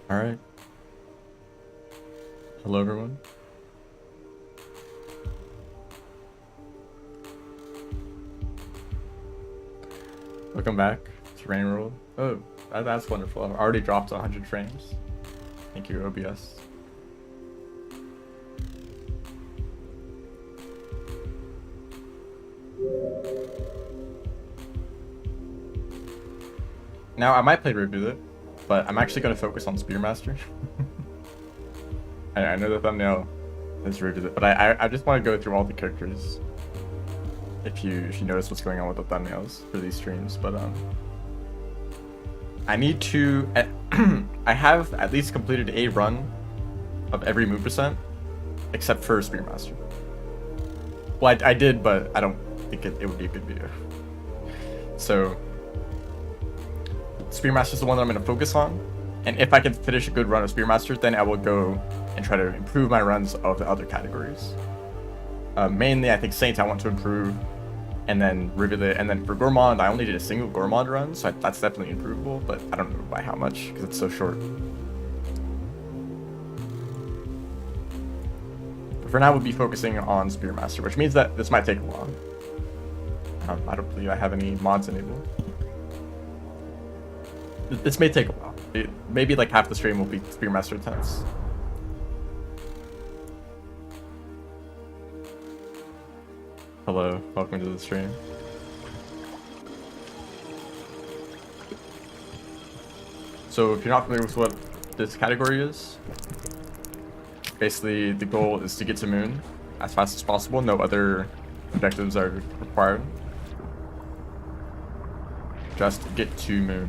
All right. Hello, everyone. Welcome back to Rain World. Oh, that's wonderful. I've already dropped 100 frames. Thank you, OBS. Now, I might play Reboot, but I'm actually going to focus on Spearmaster. I know the thumbnail is Reboot, but I just want to go through all the characters. If you notice what's going on with the thumbnails for these streams, but I need to. I have at least completed a run of every move percent, except for Spearmaster. Well, I did, but I don't think it would be a good video. So Spearmaster is the one that I'm going to focus on, and if I can finish a good run of Spearmaster, then I will go and try to improve my runs of the other categories. Mainly, I think Saint I want to improve, and then Rivulet, and then for Gourmand, I only did a single Gourmand run, so that's definitely improvable, but I don't know by how much, because it's so short. But for now, we'll be focusing on Spearmaster, which means that this might take a while. I don't believe I have any mods enabled. This may take a while. Maybe like half the stream will be Spearmaster attempts. Hello, welcome to the stream. So if you're not familiar with what this category is, basically the goal is to get to Moon as fast as possible. No other objectives are required. Just get to Moon.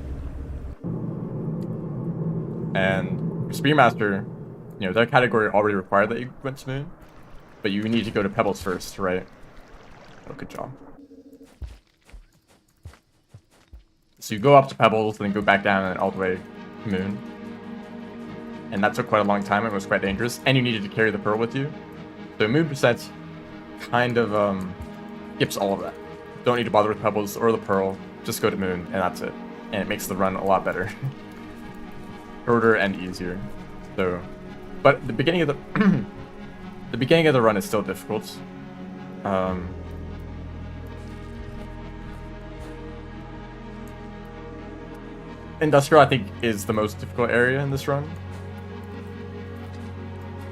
And Spearmaster, you know, their category already required that you went to Moon, but you need to go to Pebbles first, right? Oh, good job. So you go up to Pebbles, then go back down and all the way to Moon. And that took quite a long time, it was quite dangerous, and you needed to carry the Pearl with you. So Moon percent kind of skips all of that. Don't need to bother with Pebbles or the Pearl, just go to Moon, and that's it. And it makes the run a lot better. Shorter and easier. So, but the beginning of the the beginning of the run is still difficult. Industrial, I think, is the most difficult area in this run.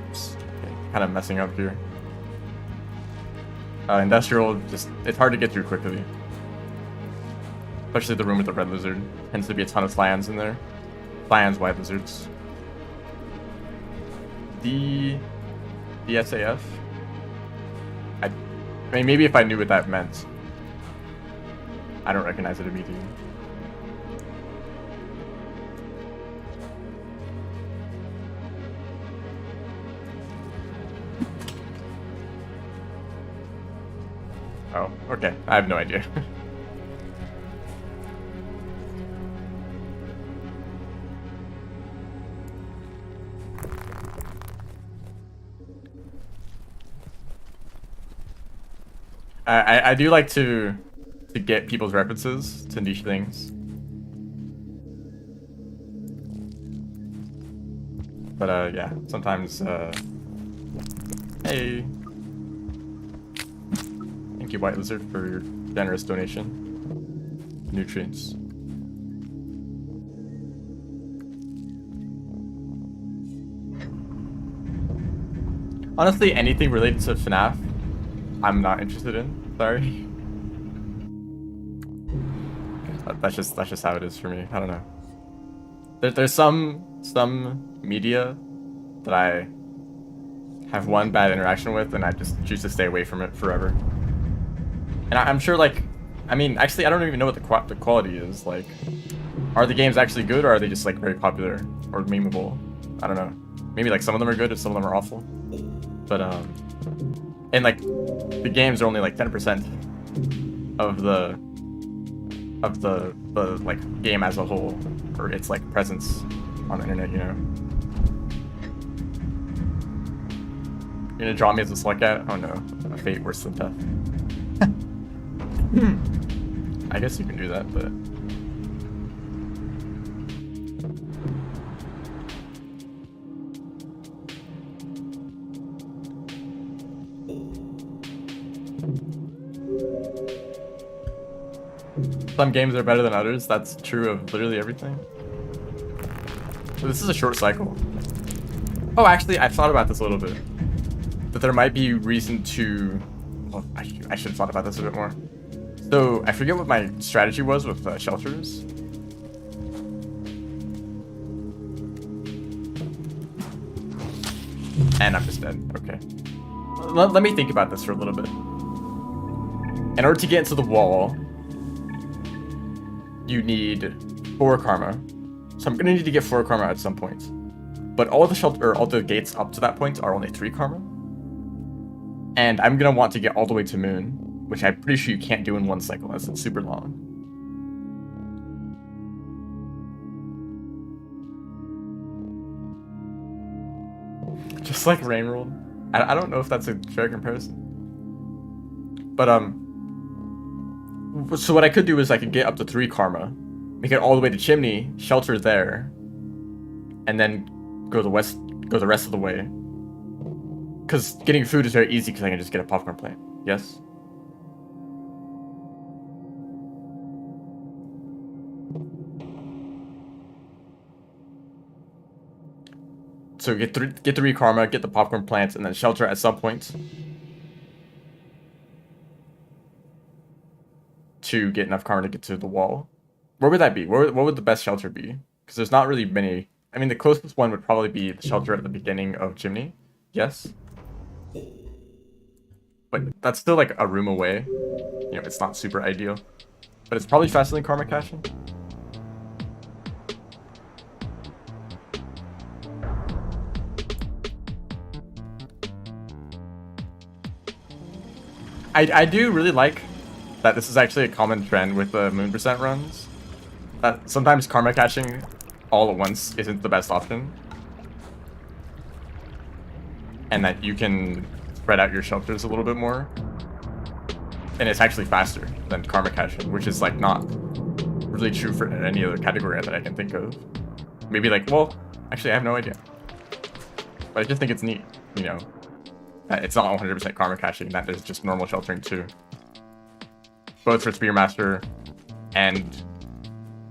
Oops, okay, kind of messing up here. Industrial, just it's hard to get through quickly. Especially the room with the red lizard. Tends to be a ton of Flyans in there. Flyans, white lizards. The SAF. I mean, maybe if I knew what that meant. I don't recognize it immediately. Oh, okay. I have no idea. I do like to get people's references to niche things. But yeah, sometimes hey. Thank you, White Lizard, for your generous donation. Nutrients. Honestly, anything related to FNAF, I'm not interested in. Sorry. That's just how it is for me. I don't know. There's some media that I have one bad interaction with, and I just choose to stay away from it forever. And I'm sure, like, I mean, actually, I don't even know what the quality is. Like, are the games actually good, or are they just like very popular or memeable? I don't know. Maybe like some of them are good, and some of them are awful. But and like the games are only like 10% of the like game as a whole, or its like presence on the internet, you know. You're gonna draw me as a slugcat? Oh no, a fate worse than death. I guess you can do that, but some games are better than others. That's true of literally everything. So this is a short cycle. Oh, actually, I thought about this a little bit. That there might be reason to... Well, I should have thought about this a bit more. So, I forget what my strategy was with shelters. And I'm just dead. Okay. Let me think about this for a little bit. In order to get into the wall, you need 4 karma. So I'm gonna need to get 4 karma at some point. But all the gates up to that point are only 3 karma. And I'm gonna want to get all the way to Moon, which I'm pretty sure you can't do in one cycle as it's super long. Just like Rain World. I don't know if that's a fair comparison. But so what I could do is I could get up to 3 karma, make it all the way to Chimney, shelter there, and then go the rest of the way. Because getting food is very easy because I can just get a popcorn plant. Yes? So get 3 karma, get the popcorn plants, and then shelter at some point to get enough karma to get to the wall. Where would that be? What would the best shelter be? Because there's not really many. I mean, the closest one would probably be the shelter at the beginning of Chimney. Yes? But that's still like a room away. You know, it's not super ideal. But it's probably faster than karma caching. I do really like that this is actually a common trend with the Moon percent runs. That sometimes karma caching all at once isn't the best option. And that you can spread out your shelters a little bit more. And it's actually faster than karma caching, which is like not really true for any other category that I can think of. Maybe like, well, actually I have no idea. But I just think it's neat, you know. It's not 100% karma caching, that is just normal sheltering too. Both for Spearmaster and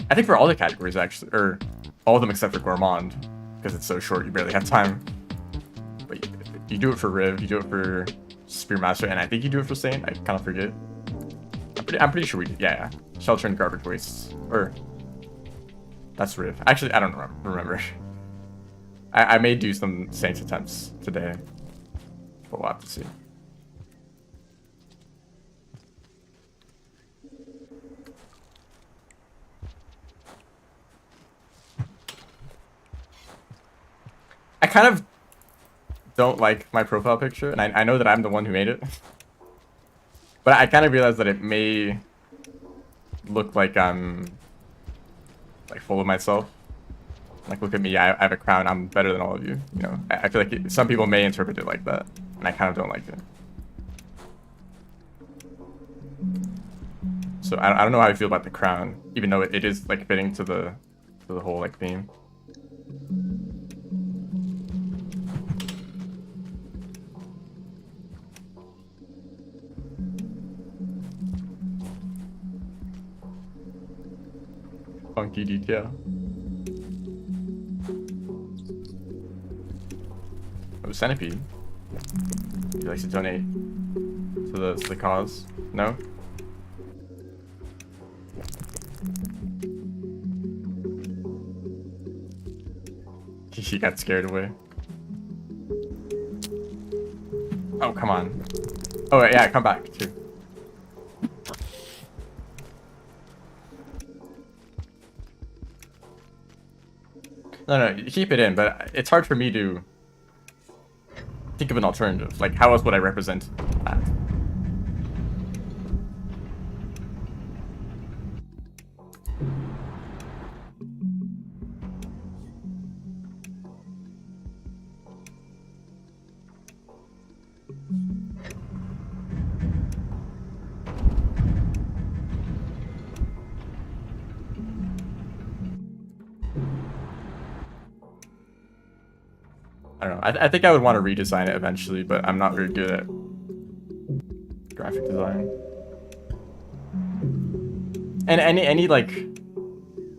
I think for all the categories actually, or all of them except for Gourmand, because it's so short you barely have time. But you do it for Riv, you do it for Spearmaster, and I think you do it for Saint, I kind of forget. I'm pretty sure we do, yeah. Shelter and garbage wastes, or that's Riv. Actually, I don't remember. I may do some Saints attempts today. But we'll have to see. I kind of don't like my profile picture, and I know that I'm the one who made it. But I kind of realize that it may look like I'm like full of myself. Like, look at me, I have a crown, I'm better than all of you. You know, I feel like some people may interpret it like that, and I kind of don't like it. So I don't know how I feel about the crown, even though it is like fitting to the whole like theme. Funky detail. Oh, Centipede. He likes to donate to the cause. No? He got scared away. Oh, come on. Oh, yeah, come back, too. No, keep it in, but it's hard for me to think of an alternative. Like, how else would I represent that? I don't know. I think I would want to redesign it eventually, but I'm not very good at graphic design. And any like,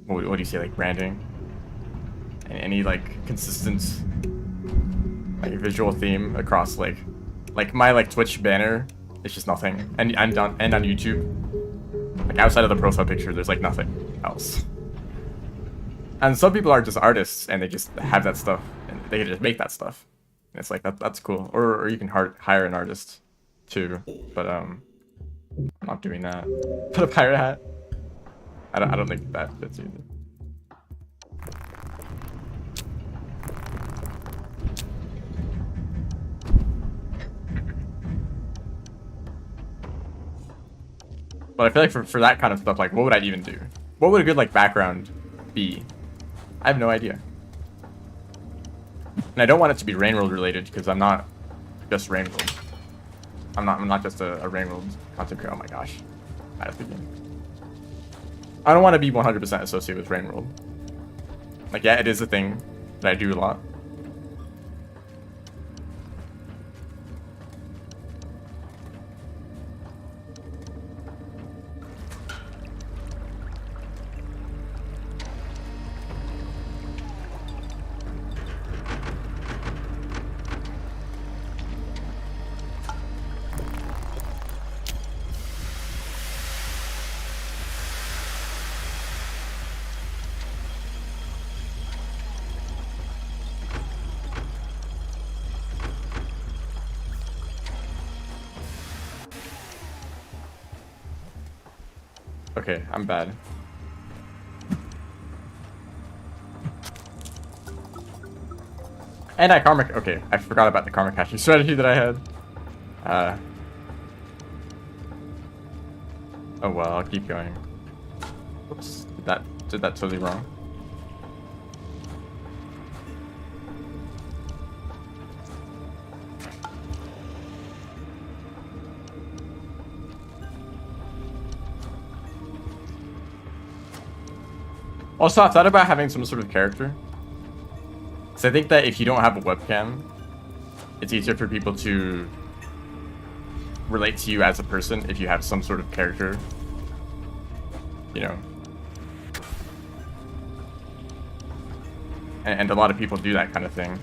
what do you say, like branding? And any like consistent like visual theme across like my like Twitch banner, it's just nothing. And on YouTube, like outside of the profile picture, there's like nothing else. And some people are just artists and they just have that stuff and they can just make that stuff. And it's like that's cool. Or you can hire an artist too. But I'm not doing that. Put a pirate hat. I don't think that fits either. But I feel like for that kind of stuff, like what would I even do? What would a good like background be? I have no idea. And I don't want it to be Rain World related because I'm not just Rain World. I'm not just a Rain World content creator. Oh my gosh. Bad at the game. I don't want to be 100% associated with Rain World. Like, yeah, it is a thing that I do a lot. Okay, I'm bad. And okay, I forgot about the karma caching strategy that I had. Oh well, I'll keep going. Oops, did that totally wrong. Also, I thought about having some sort of character. So I think that if you don't have a webcam, it's easier for people to relate to you as a person if you have some sort of character. You know. And a lot of people do that kind of thing.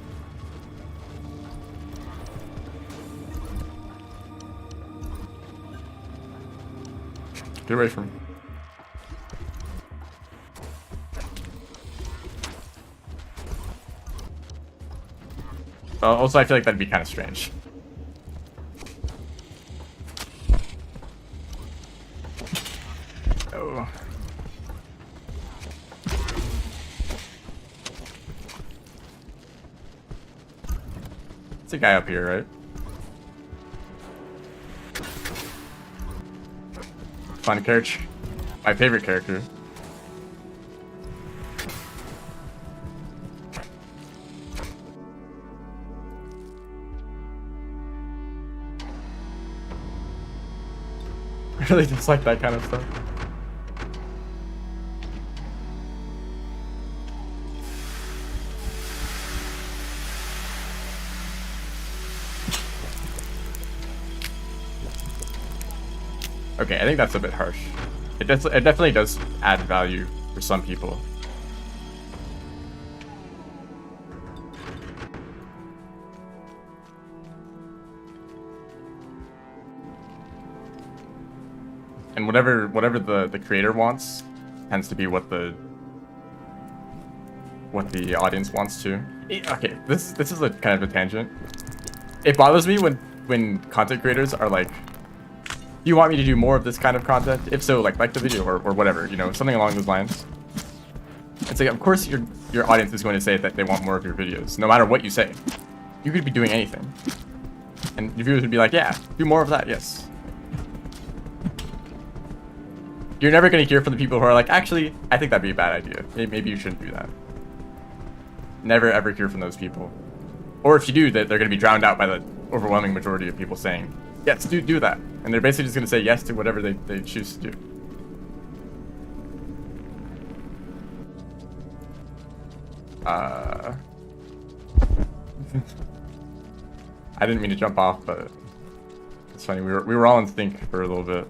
Get away from me. Also, I feel like that'd be kind of strange. Oh. It's a guy up here, right? Fun character. My favorite character. I really dislike that kind of stuff. Okay, I think that's a bit harsh. It definitely does add value for some people. And whatever the creator wants tends to be what the audience wants to. Okay, this is a kind of a tangent. It bothers me when content creators are like, "Do you want me to do more of this kind of content? If so, like the video or whatever, you know, something along those lines." It's like, of course your audience is going to say that they want more of your videos, no matter what you say. You could be doing anything, and your viewers would be like, "Yeah, do more of that, yes." You're never going to hear from the people who are like, actually, I think that'd be a bad idea. Maybe you shouldn't do that. Never ever hear from those people. Or if you do, that they're going to be drowned out by the overwhelming majority of people saying, yes, do that. And they're basically just going to say yes to whatever they choose to do. I didn't mean to jump off, but it's funny. We were all in sync for a little bit.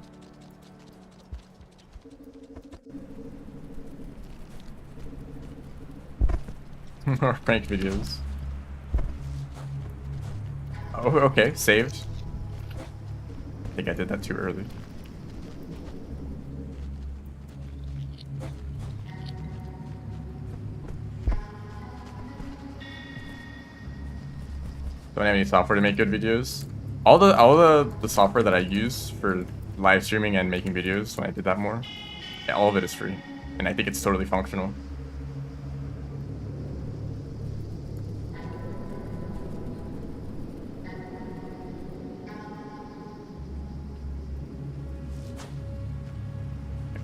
More prank videos. Oh, okay, saved. I think I did that too early. Don't have any software to make good videos. All the software that I use for live streaming and making videos when I did that more, yeah, all of it is free, and I think it's totally functional.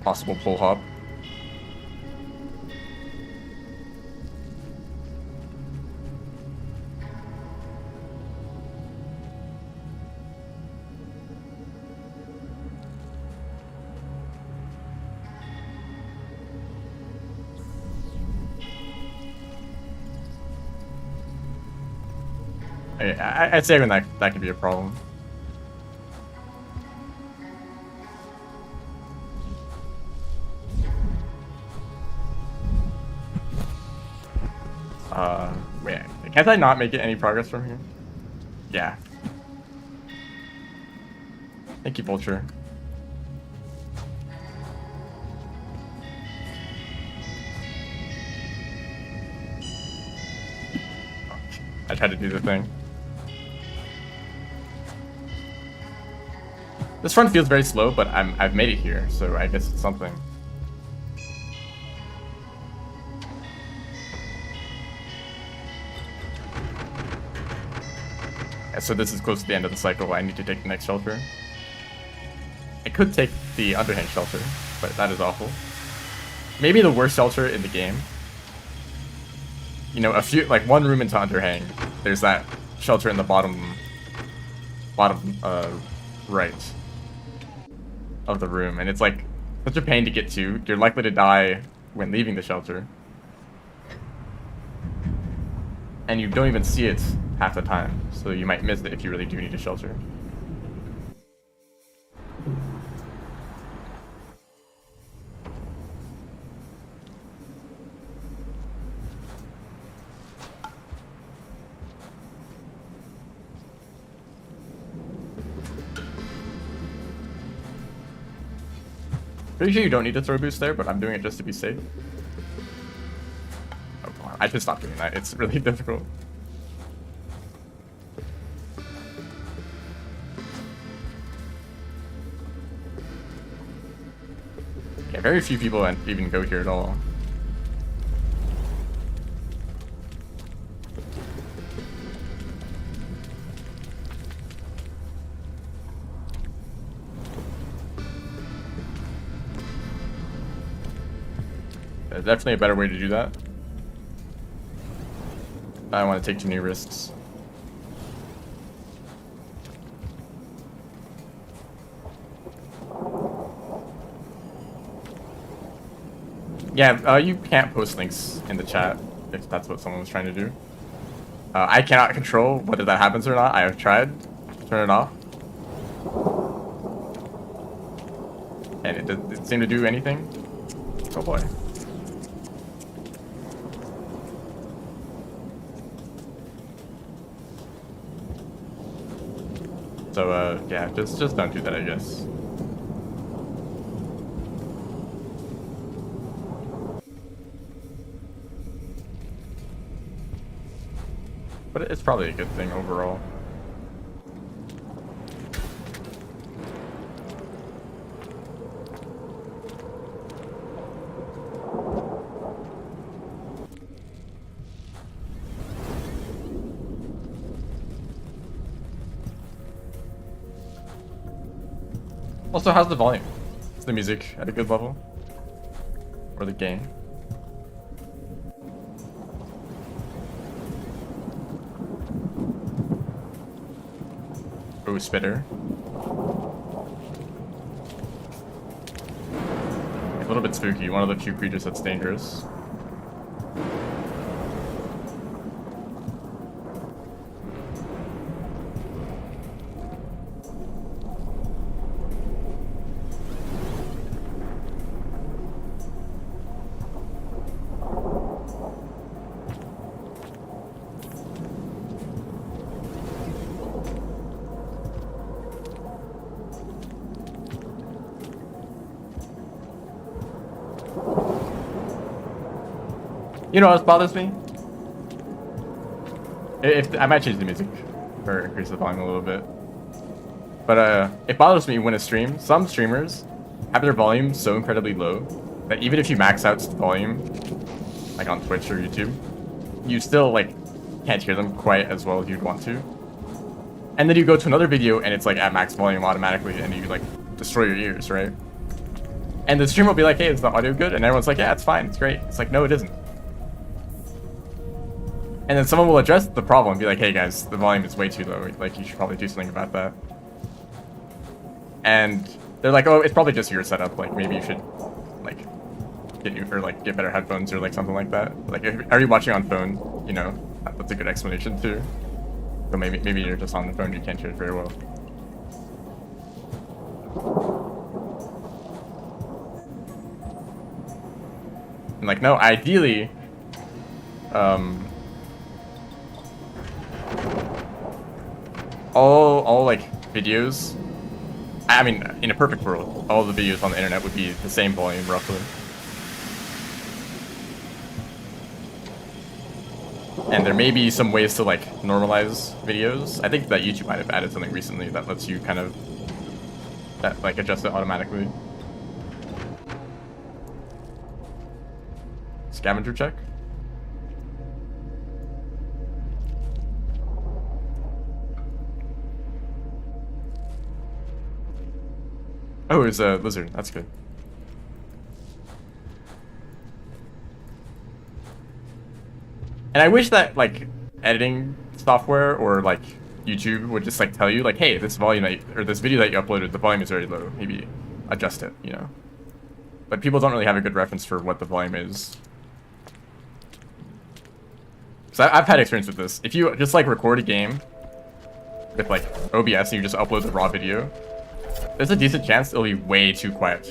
Possible pull hop. I'd say even that could be a problem. Wait, can't I not make it any progress from here? Yeah. Thank you, Vulture. I tried to do the thing. This run feels very slow, but I've made it here, so I guess it's something. Yeah, so this is close to the end of the cycle. I need to take the next shelter. I could take the underhang shelter, but that is awful. Maybe the worst shelter in the game. You know, like one room into underhang, there's that shelter in the bottom right of the room, and it's like such a pain to get to. You're likely to die when leaving the shelter, and you don't even see it half the time, so you might miss it if you really do need a shelter. Pretty sure you don't need to throw boost there, but I'm doing it just to be safe. Oh, come on. I should stop doing that. It's really difficult. Yeah, very few people even go here at all. There's definitely a better way to do that. I don't want to take too many risks. Yeah, you can't post links in the chat if that's what someone was trying to do. I cannot control whether that happens or not. I have tried to turn it off, and it didn't seem to do anything. Oh boy. So, yeah, just don't do that, I guess. But it's probably a good thing overall. Also, how's the volume? Is the music at a good level? Or the game? Ooh, spitter. A little bit spooky. One of the few creatures that's dangerous. You know what else bothers me? If I might change the music or increase the volume a little bit. But it bothers me when a stream, some streamers have their volume so incredibly low that even if you max out the volume, like on Twitch or YouTube, you still like can't hear them quite as well as you'd want to. And then you go to another video and it's like at max volume automatically and you like destroy your ears, right? And the streamer will be like, hey, is the audio good? And everyone's like, yeah, it's fine, it's great. It's like, no, it isn't. And then someone will address the problem and be like, hey guys, the volume is way too low. Like, you should probably do something about that. And they're like, oh, it's probably just your setup. Like, maybe you should, like, get better headphones or like something like that. Like, are you watching on phone? You know, that's a good explanation too. So maybe you're just on the phone, you can't hear it very well. And like, no, ideally, all like videos, I mean, in a perfect world, all the videos on the internet would be the same volume roughly. And there may be some ways to like normalize videos. I think that YouTube might have added something recently that lets you kind of like adjust it automatically. Scavenger check. Oh, it's a lizard. That's good. And I wish that like editing software or like YouTube would just like tell you like, hey, this volume or this video that you uploaded, the volume is very low. Maybe adjust it, you know. But people don't really have a good reference for what the volume is. So I've had experience with this. If you just like record a game with like OBS and you just upload the raw video, there's a decent chance it'll be way too quiet.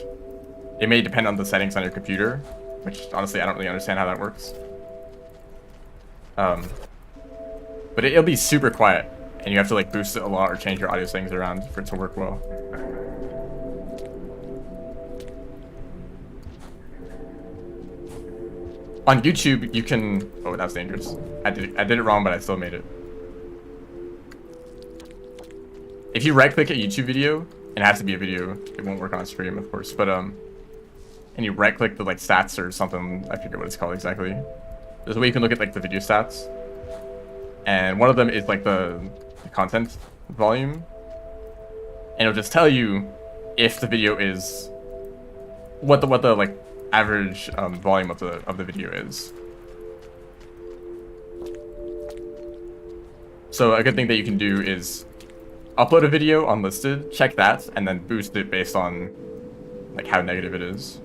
It may depend on the settings on your computer, which honestly I don't really understand how that works. But it'll be super quiet, and you have to like boost it a lot or change your audio settings around for it to work well. On YouTube, you can. Oh, that's dangerous. I did it wrong, but I still made it. If you right-click a YouTube video, it has to be a video. It won't work on stream, of course. But and you right-click the like stats or something. I forget what it's called exactly. There's a way you can look at like the video stats, and one of them is like the content volume, and it'll just tell you if the video is what the like average volume of the video is. So a good thing that you can do is upload a video unlisted, check that, and then boost it based on like how negative it is.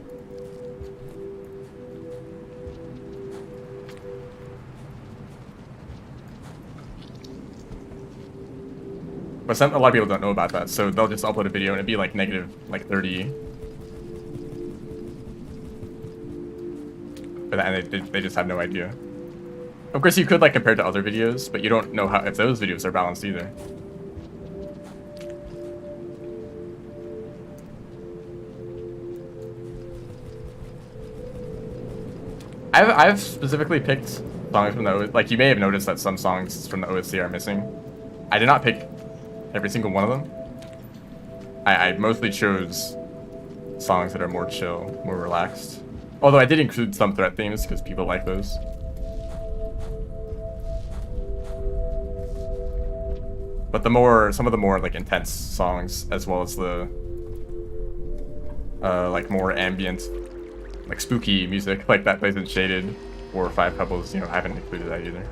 But a lot of people don't know about that, so they'll just upload a video and it'd be like negative like 30. And they just have no idea. Of course, you could like compare to other videos, but you don't know how if those videos are balanced either. I've specifically picked songs from the like you may have noticed that some songs from the OSC are missing. I did not pick every single one of them. I mostly chose songs that are more chill, more relaxed. Although I did include some threat themes because people like those. But some of the more like intense songs, as well as the like more ambient, like spooky music, like that plays in Shaded or Five Pebbles, you know, I haven't included that either.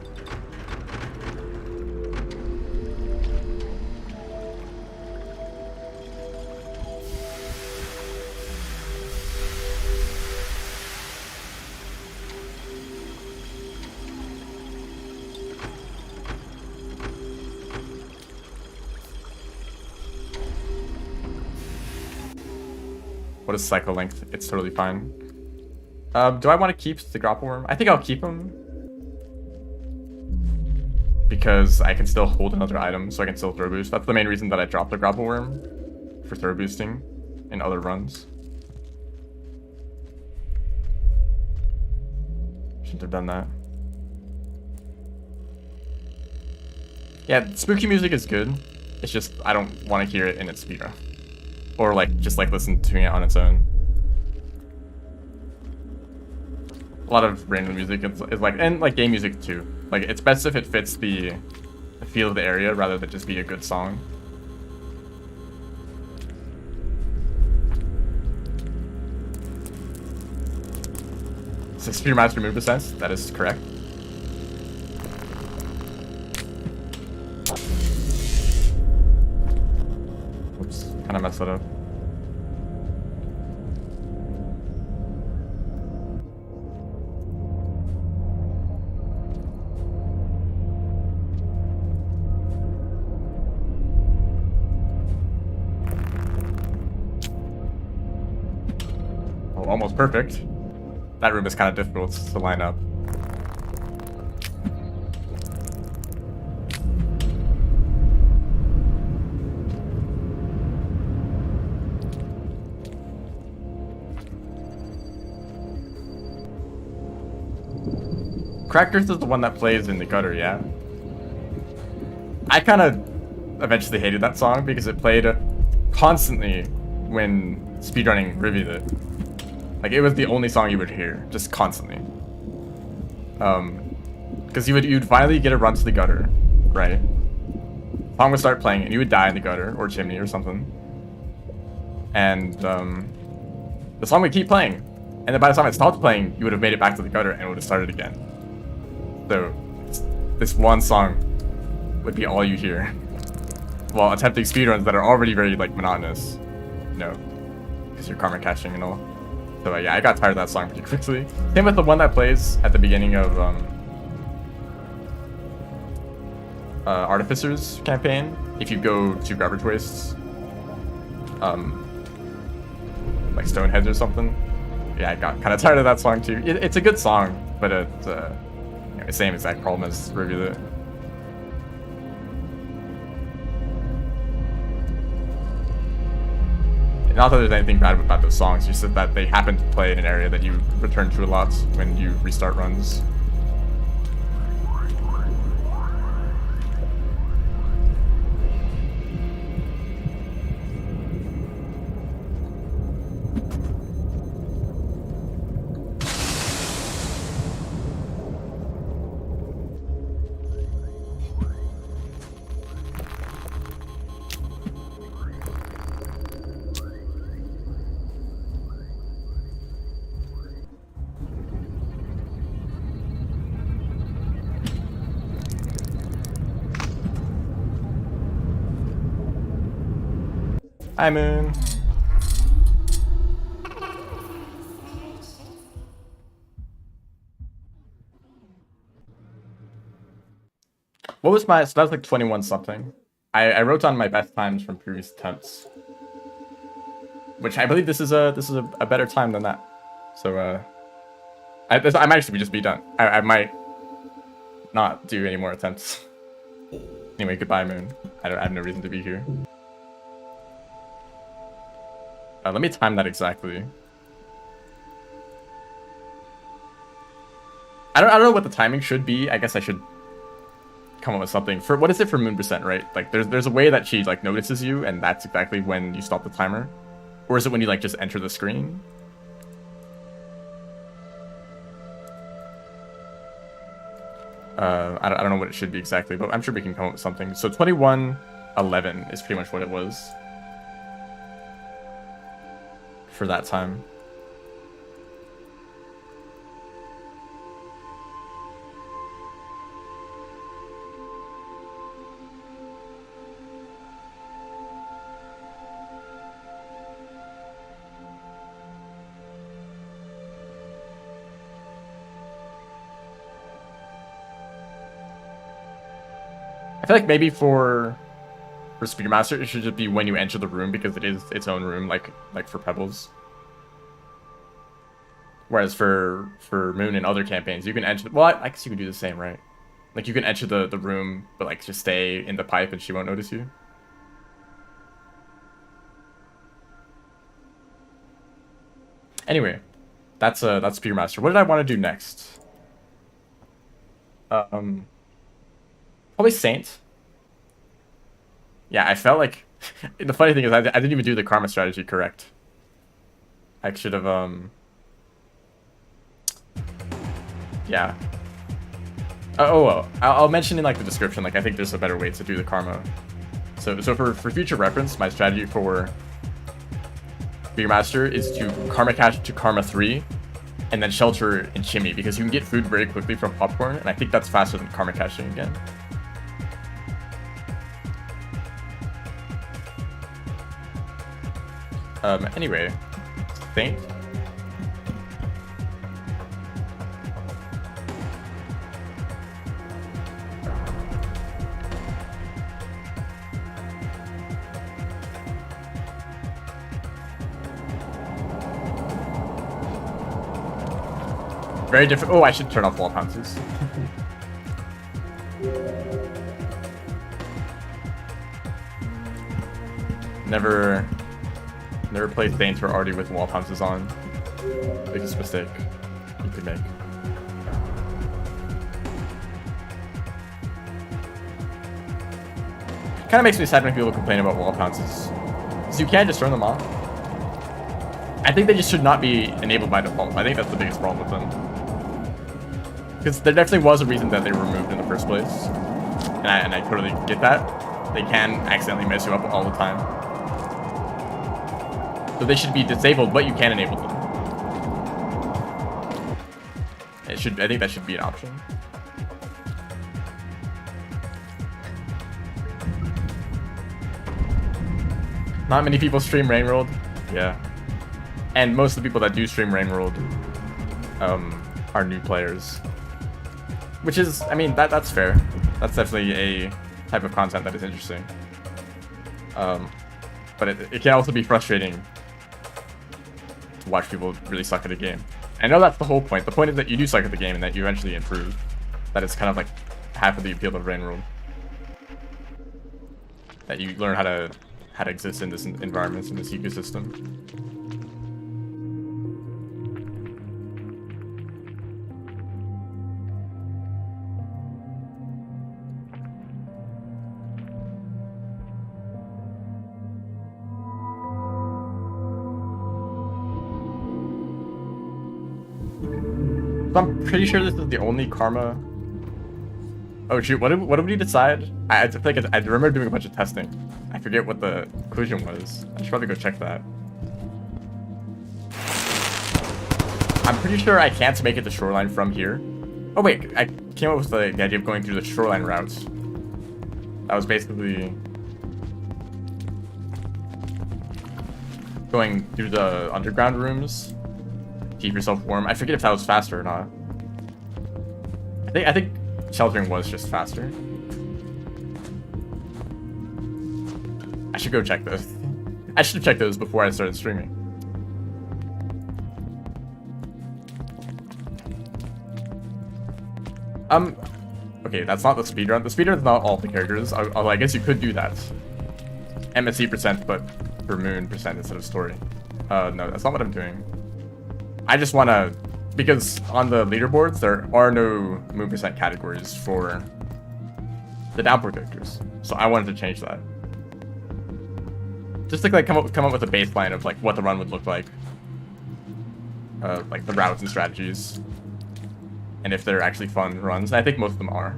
What is cycle length? It's totally fine. Do I want to keep the grapple worm? I think I'll keep him. Because I can still hold another item, so I can still throw boost. That's the main reason that I dropped the grapple worm. For throw boosting in other runs. Shouldn't have done that. Yeah, spooky music is good. It's just I don't want to hear it in its speedrun. Or like just like listen to it on its own. A lot of random music is like, and like game music too. Like it's best if it fits the feel of the area rather than just be a good song. So Speedmaster move sense, that is correct. Oops, kind of messed that up. Oh, almost perfect. That room is kind of difficult to line up. Crackers is the one that plays in the gutter, yeah? I kind of eventually hated that song because it played constantly when speedrunning reviewed it. Like, it was the only song you would hear, just constantly. Because you'd finally get a run to the gutter, right? Song would start playing, and you would die in the gutter, or chimney, or something. And, the song would keep playing. And then by the time it stopped playing, you would have made it back to the gutter, and it would have started again. So, this one song would be all you hear. While attempting speedruns that are already very, like, monotonous. You know, because you're karma caching and all. So yeah, I got tired of that song pretty quickly. Same with the one that plays at the beginning of Artificer's campaign. If you go to Garbage Wastes, like Stoneheads or something. Yeah, I got kind of tired of that song too. It's a good song, but it's you know, the same exact problem as Review It. Not that there's anything bad about those songs, just that they happen to play in an area that you return to a lot when you restart runs. Hi, Moon. What was my... So that was like 21 something. I wrote down my best times from previous attempts. Which I believe this is a better time than that. So, I might actually just be done. I might not do any more attempts. Anyway, goodbye, Moon. I have no reason to be here. Let me time that exactly. I don't know what the timing should be. I guess I should come up with something. For what is it for Moon Percent, right? Like there's a way that she like notices you, and that's exactly when you stop the timer. Or is it when you like just enter the screen? I don't know what it should be exactly, but I'm sure we can come up with something. So 21:11 is pretty much what it was for that time. I feel like maybe for Speedmaster, it should just be when you enter the room because it is its own room, like for Pebbles. Whereas for Moon and other campaigns, you can enter... Well, I guess you can do the same, right? Like, you can enter the room, but, like, just stay in the pipe and she won't notice you. Anyway, that's Speedmaster. What did I want to do next? Um, Probably Saint. Yeah, I felt like the funny thing is I didn't even do the karma strategy correct. I should have yeah. Well, I'll mention in like the description. Like I think there's a better way to do the karma. So for future reference, my strategy for Beer Master is to karma cash to karma 3, and then shelter in chimney because you can get food very quickly from popcorn, and I think that's faster than karma cashing again. Anyway, Saint. Very different. Oh, I should turn off wall pounces. Never played Saints where already with wall pounces on. Biggest mistake you could make. Kind of makes me sad when people complain about wall pounces, because you can't just turn them off. I think they just should not be enabled by default. I think that's the biggest problem with them. Because there definitely was a reason that they were removed in the first place. And I totally get that. They can accidentally mess you up all the time. So they should be disabled, but you can enable them. I think that should be an option. Not many people stream Rain World. Yeah. And most of the people that do stream Rain World are new players. Which is, I mean, that's fair. That's definitely a type of content that is interesting. But it can also be frustrating to watch people really suck at a game. I know that's the whole point. The point is that you do suck at the game and that you eventually improve. That is kind of like half of the appeal of Rain World. That you learn how to exist in this environment, in this ecosystem. So I'm pretty sure this is the only karma. Oh shoot, what did we decide? I think I remember doing a bunch of testing. I forget what the conclusion was. I should probably go check that. I'm pretty sure I can't make it to shoreline from here. Oh wait, I came up with the idea of going through the shoreline routes. That was basically going through the underground rooms. Keep yourself warm. I forget if that was faster or not. I think sheltering was just faster. I should go check those. I should have checked those before I started streaming. Okay, that's not the speedrun. The speedrun's not all the characters. Although I guess you could do that. MSC percent, but for moon percent instead of story. No, that's not what I'm doing. I just want to, because on the leaderboards there are no moon percent categories for the Downpour characters, so I wanted to change that. Just to like come up with a baseline of like what the run would look like the routes and strategies, and if they're actually fun runs. And I think most of them are,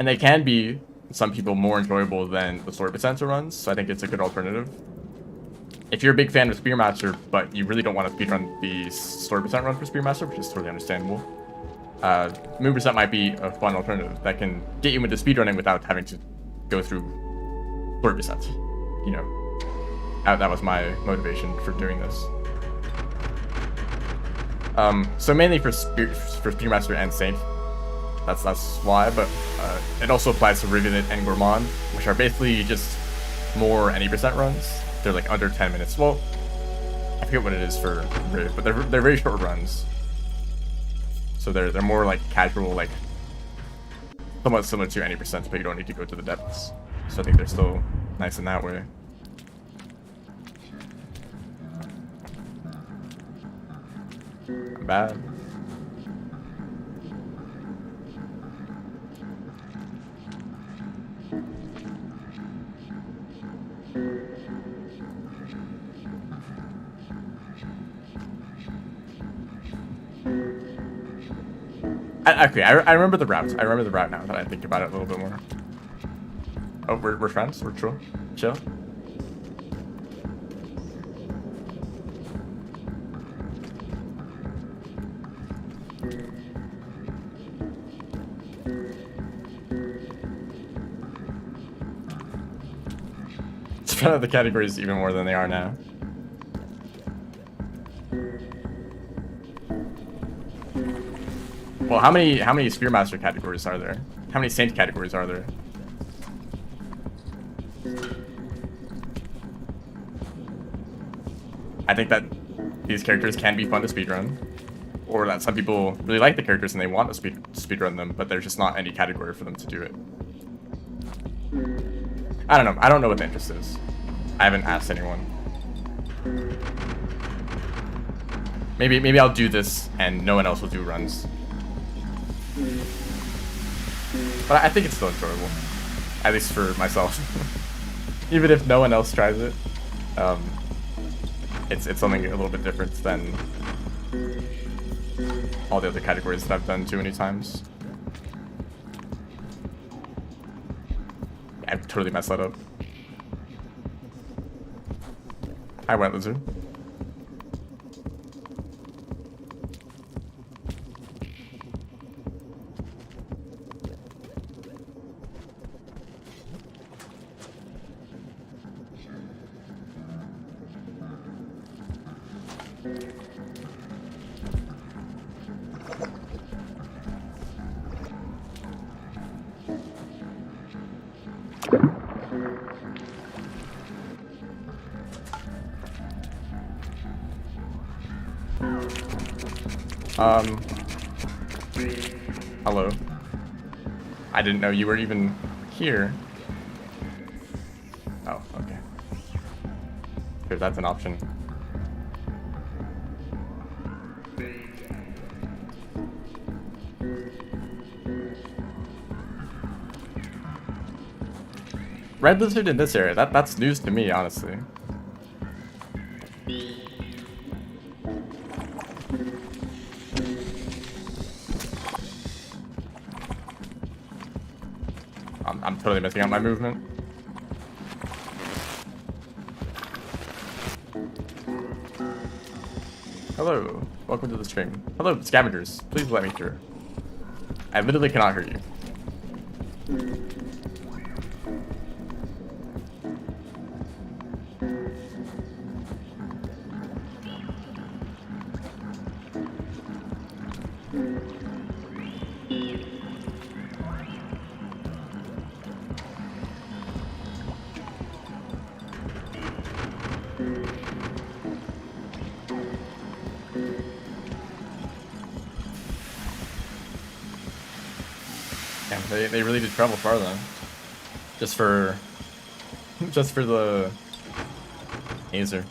and they can be some people more enjoyable than the story percenter runs. So I think it's a good alternative. If you're a big fan of Spearmaster, but you really don't want to speedrun the story percent run for Spearmaster, which is totally understandable, Moon percent might be a fun alternative that can get you into speedrunning without having to go through story percent. You know, that was my motivation for doing this. So mainly for Spearmaster and Saint, that's why. But it also applies to Rivulet and Gourmand, which are basically just more any percent runs. They're like under 10 minutes. Well, I forget what it is for Riv, but they're very short runs. So they're more like casual, like somewhat similar to any percent, but you don't need to go to the depths. So I think they're still nice in that way. Bad. Okay, I remember the route. I remember the route now that I think about it a little bit more. Oh, we're friends. We're chill. Chill. Spread out the categories even more than they are now. Well, how many Spearmaster categories are there? How many Saint categories are there? I think that these characters can be fun to speedrun, or that some people really like the characters and they want to speedrun them, but there's just not any category for them to do it. I don't know. I don't know what the interest is. I haven't asked anyone. Maybe I'll do this and no one else will do runs. But I think it's still enjoyable, at least for myself. Even if no one else tries it, it's something a little bit different than all the other categories that I've done too many times. I've totally messed that up. Hi, Wet Lizard. Hello. I didn't know you were even here. Oh, okay. If that's an option. Red Lizard in this area, that's news to me, honestly. I'm totally missing out my movement. Hello, welcome to the stream. Hello, scavengers. Please let me through. I literally cannot hear you. They really did travel far then. Just for the Azer.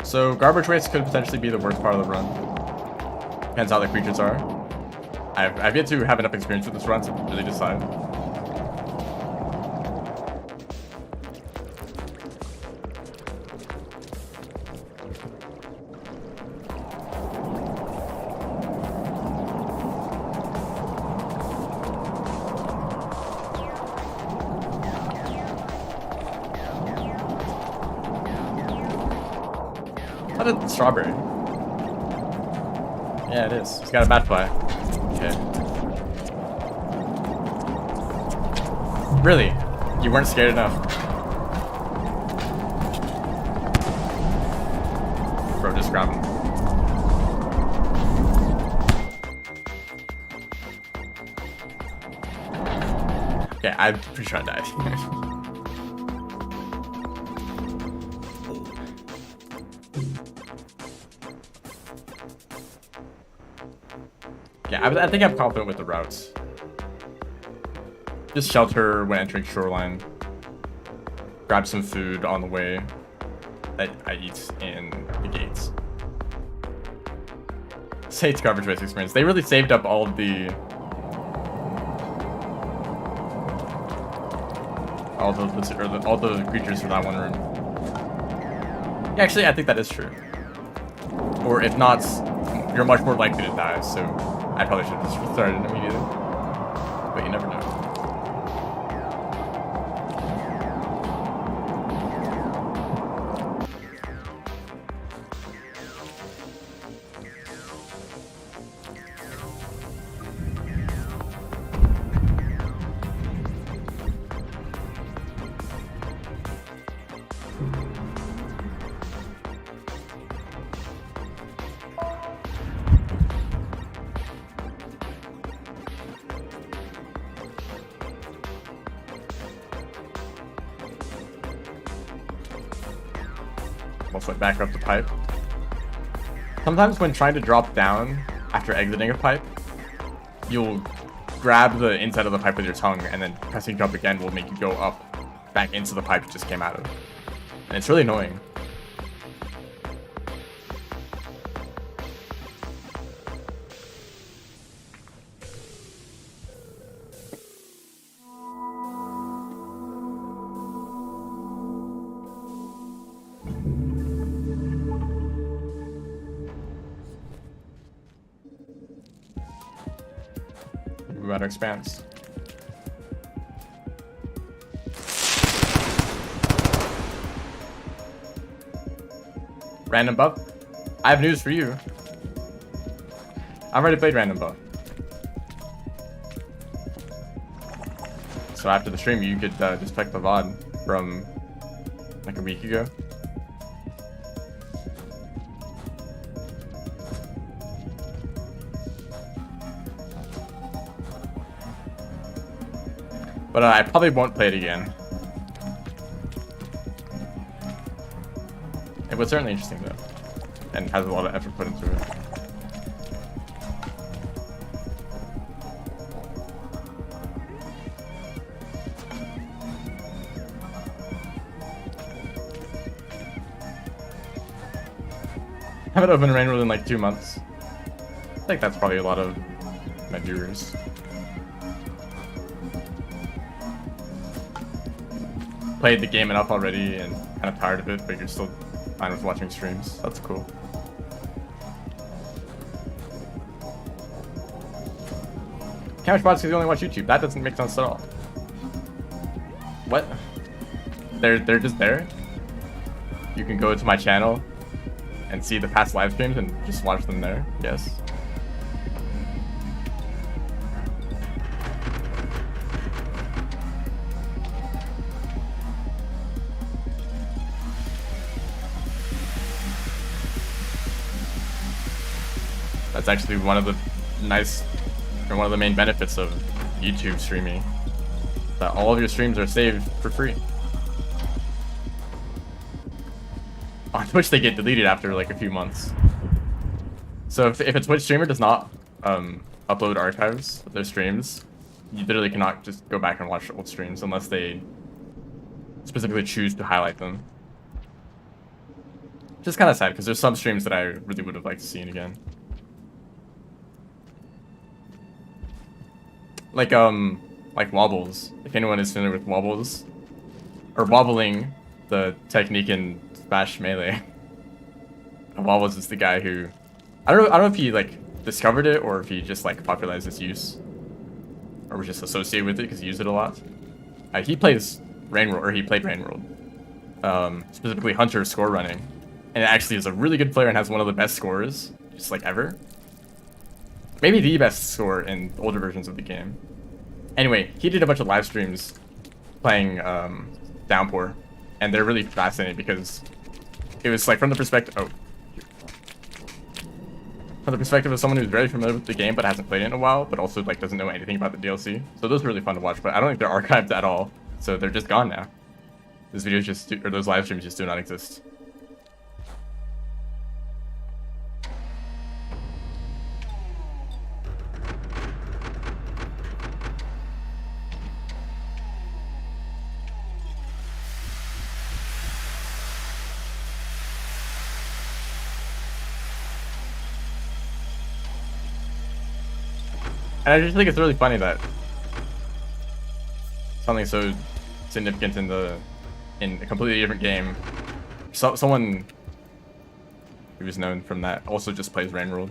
So garbage waste could potentially be the worst part of the run. Depends how the creatures are. I've yet to have enough experience with this run to really decide. How did strawberry? Yeah, it is. It's got a bat fly. Okay. Really? You weren't scared enough? Bro, just grab him. Okay, I'm pretty sure I died. Yeah, I think I'm confident with the routes. Just shelter when entering shoreline. Grab some food on the way that I eat in the gates. Saved coverage-based experience. They really saved up all of the creatures for that one room. Yeah, actually, I think that is true. Or if not, you're much more likely to die. So I probably should have just restarted immediately. But you never know. Almost went back up the pipe. Sometimes when trying to drop down after exiting a pipe, you'll grab the inside of the pipe with your tongue, and then pressing jump again will make you go up back into the pipe you just came out of. And it's really annoying. About expanse. Random buff? I have news for you. I've already played random buff. So after the stream, you could just check the VOD from like a week ago. But I probably won't play it again. It was certainly interesting though, and has a lot of effort put into it. I haven't opened Rainworld in like 2 months. I think that's probably a lot of my viewers. Played the game enough already and kind of tired of it, but you're still fine with watching streams. That's cool. Can't watch VODs because you only watch YouTube. That doesn't make sense at all. What? They're just there? You can go to my channel and see the past live streams and just watch them there? Yes. That's actually one of the one of the main benefits of YouTube streaming. That all of your streams are saved for free. On Twitch they get deleted after like a few months. So if a Twitch streamer does not upload archives of their streams, you literally cannot just go back and watch old streams unless they specifically choose to highlight them. Just kind of sad because there's some streams that I really would have liked to see again. Like wobbles. If anyone is familiar with wobbles, or wobbling, the technique in Smash Melee. Wobbles is the guy who, I don't know if he like discovered it or if he just like popularized its use, or was just associated with it because he used it a lot. He plays Rainworld, or he played Rainworld, specifically Hunter score running, and actually is a really good player and has one of the best scores just like ever. Maybe the best score in older versions of the game. Anyway, he did a bunch of live streams playing Downpour, and they're really fascinating because it was like from the perspective of someone who's very familiar with the game but hasn't played it in a while, but also like doesn't know anything about the DLC. So those are really fun to watch, but I don't think they're archived at all, so they're just gone now. Those videos those live streams just do not exist. And I just think it's really funny that something so significant in a completely different game, someone who was known from that also just plays Rain World.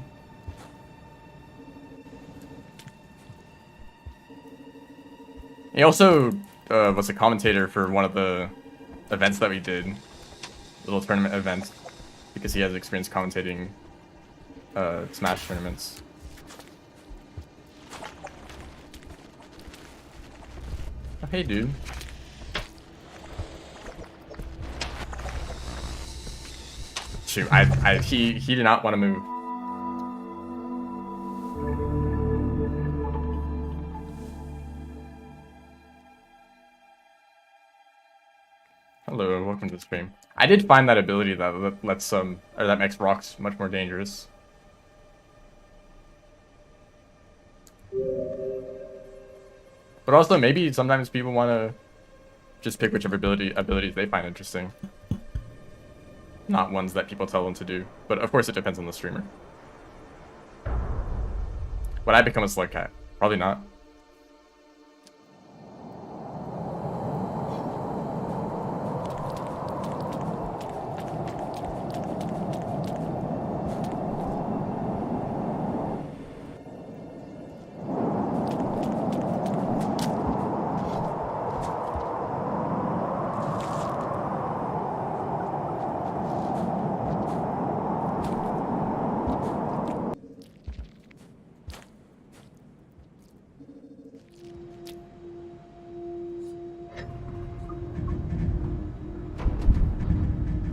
He also was a commentator for one of the events that we did, little tournament events, because he has experience commentating Smash tournaments. Oh, hey, dude. Shoot, he did not want to move. Hello, welcome to the stream. I did find that ability that lets or that makes rocks much more dangerous. But also, maybe sometimes people want to just pick whichever abilities they find interesting. Not ones that people tell them to do. But of course, it depends on the streamer. Would I become a slug cat? Probably not.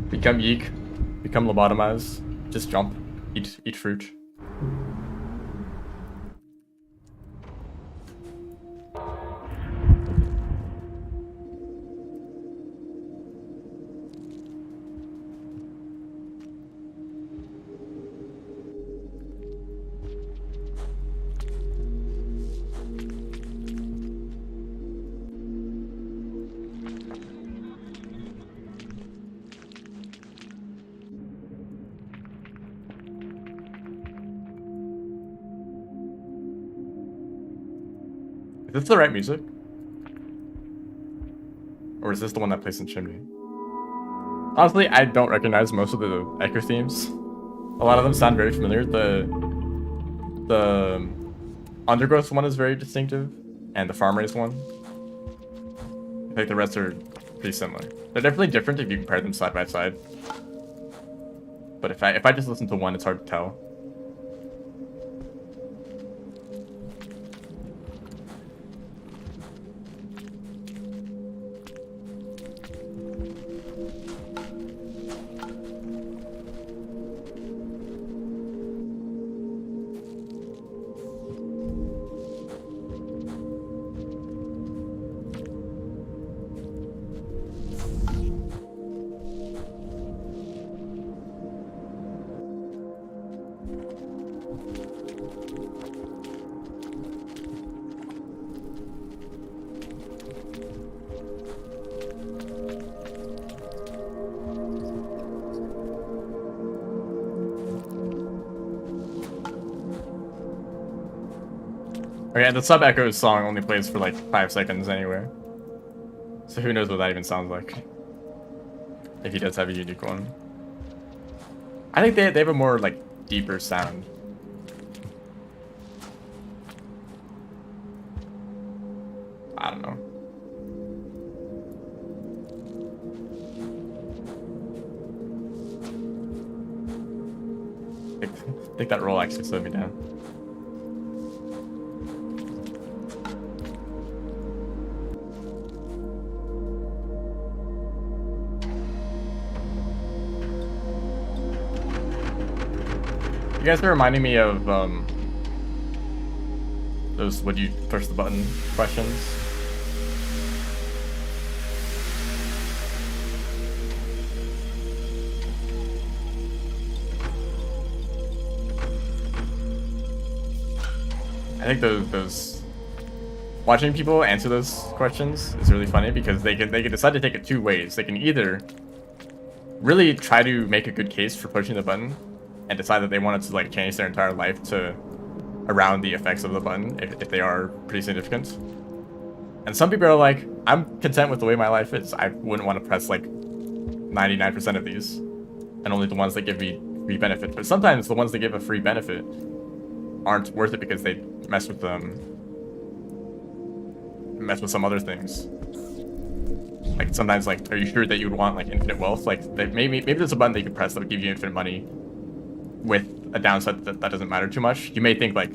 Become yeek, become lobotomize, just jump, eat fruit. Is this the right music? Or is this the one that plays in Chimney? Honestly, I don't recognize most of the Echo themes. A lot of them sound very familiar. The Undergrowth one is very distinctive, and the Farm Raised one. I think the rest are pretty similar. They're definitely different if you compare them side by side. But if I just listen to one, it's hard to tell. Okay, the Sub Echoes song only plays for like 5 seconds anywhere. So who knows what that even sounds like. If he does have a unique one. I think they have a more like deeper sound. I don't know. I think that roll actually slowed me down. You guys are reminding me of those would you push the button questions. I think those watching people answer those questions is really funny because they can decide to take it 2 ways. They can either really try to make a good case for pushing the button and decide that they wanted to like change their entire life to around the effects of the button if they are pretty significant. And some people are like, I'm content with the way my life is. I wouldn't want to press like 99% of these, and only the ones that give me free benefit. But sometimes the ones that give a free benefit aren't worth it because they mess with some other things. Like sometimes, like, are you sure that you would want like infinite wealth? Like maybe there's a button that you could press that would give you infinite money with a downside that doesn't matter too much. You may think like,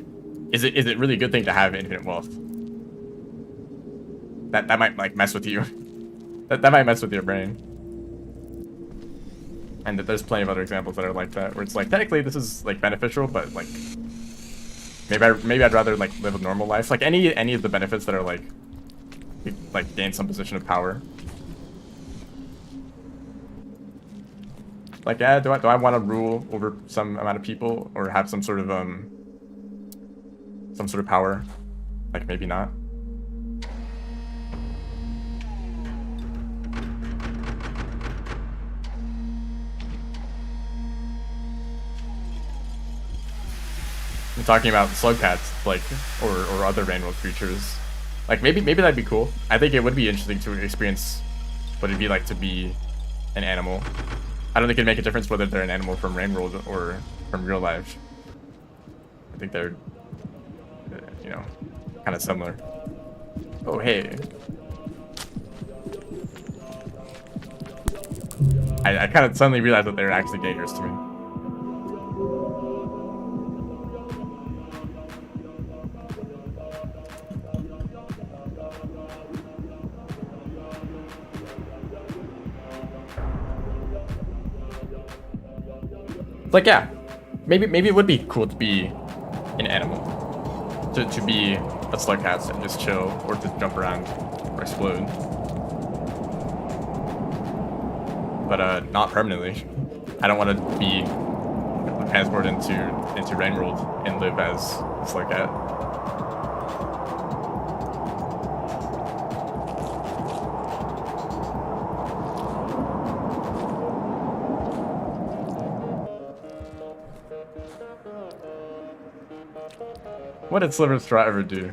is it really a good thing to have infinite wealth? That might like mess with you. that might mess with your brain. And there's plenty of other examples that are like that, where it's like technically this is like beneficial, but like maybe I'd rather like live a normal life. Like any of the benefits that are like gain some position of power. Like, yeah, do I want to rule over some amount of people or have some sort of power? Like maybe not. I'm talking about slug cats, like, or other rainbow creatures. Like maybe that'd be cool. I think it would be interesting to experience what it'd be like to be an animal. I don't think it'd make a difference whether they're an animal from Rainworld or from real life. I think they're, you know, kind of similar. Oh, hey. I kind of suddenly realized that they're actually dangerous to me. Like, yeah, maybe it would be cool to be an animal, to be a slug cat and just chill, or to jump around or explode, but not permanently. I don't want to be transported into Rainworld and live as a slug cat. What did Sliver Straw ever do?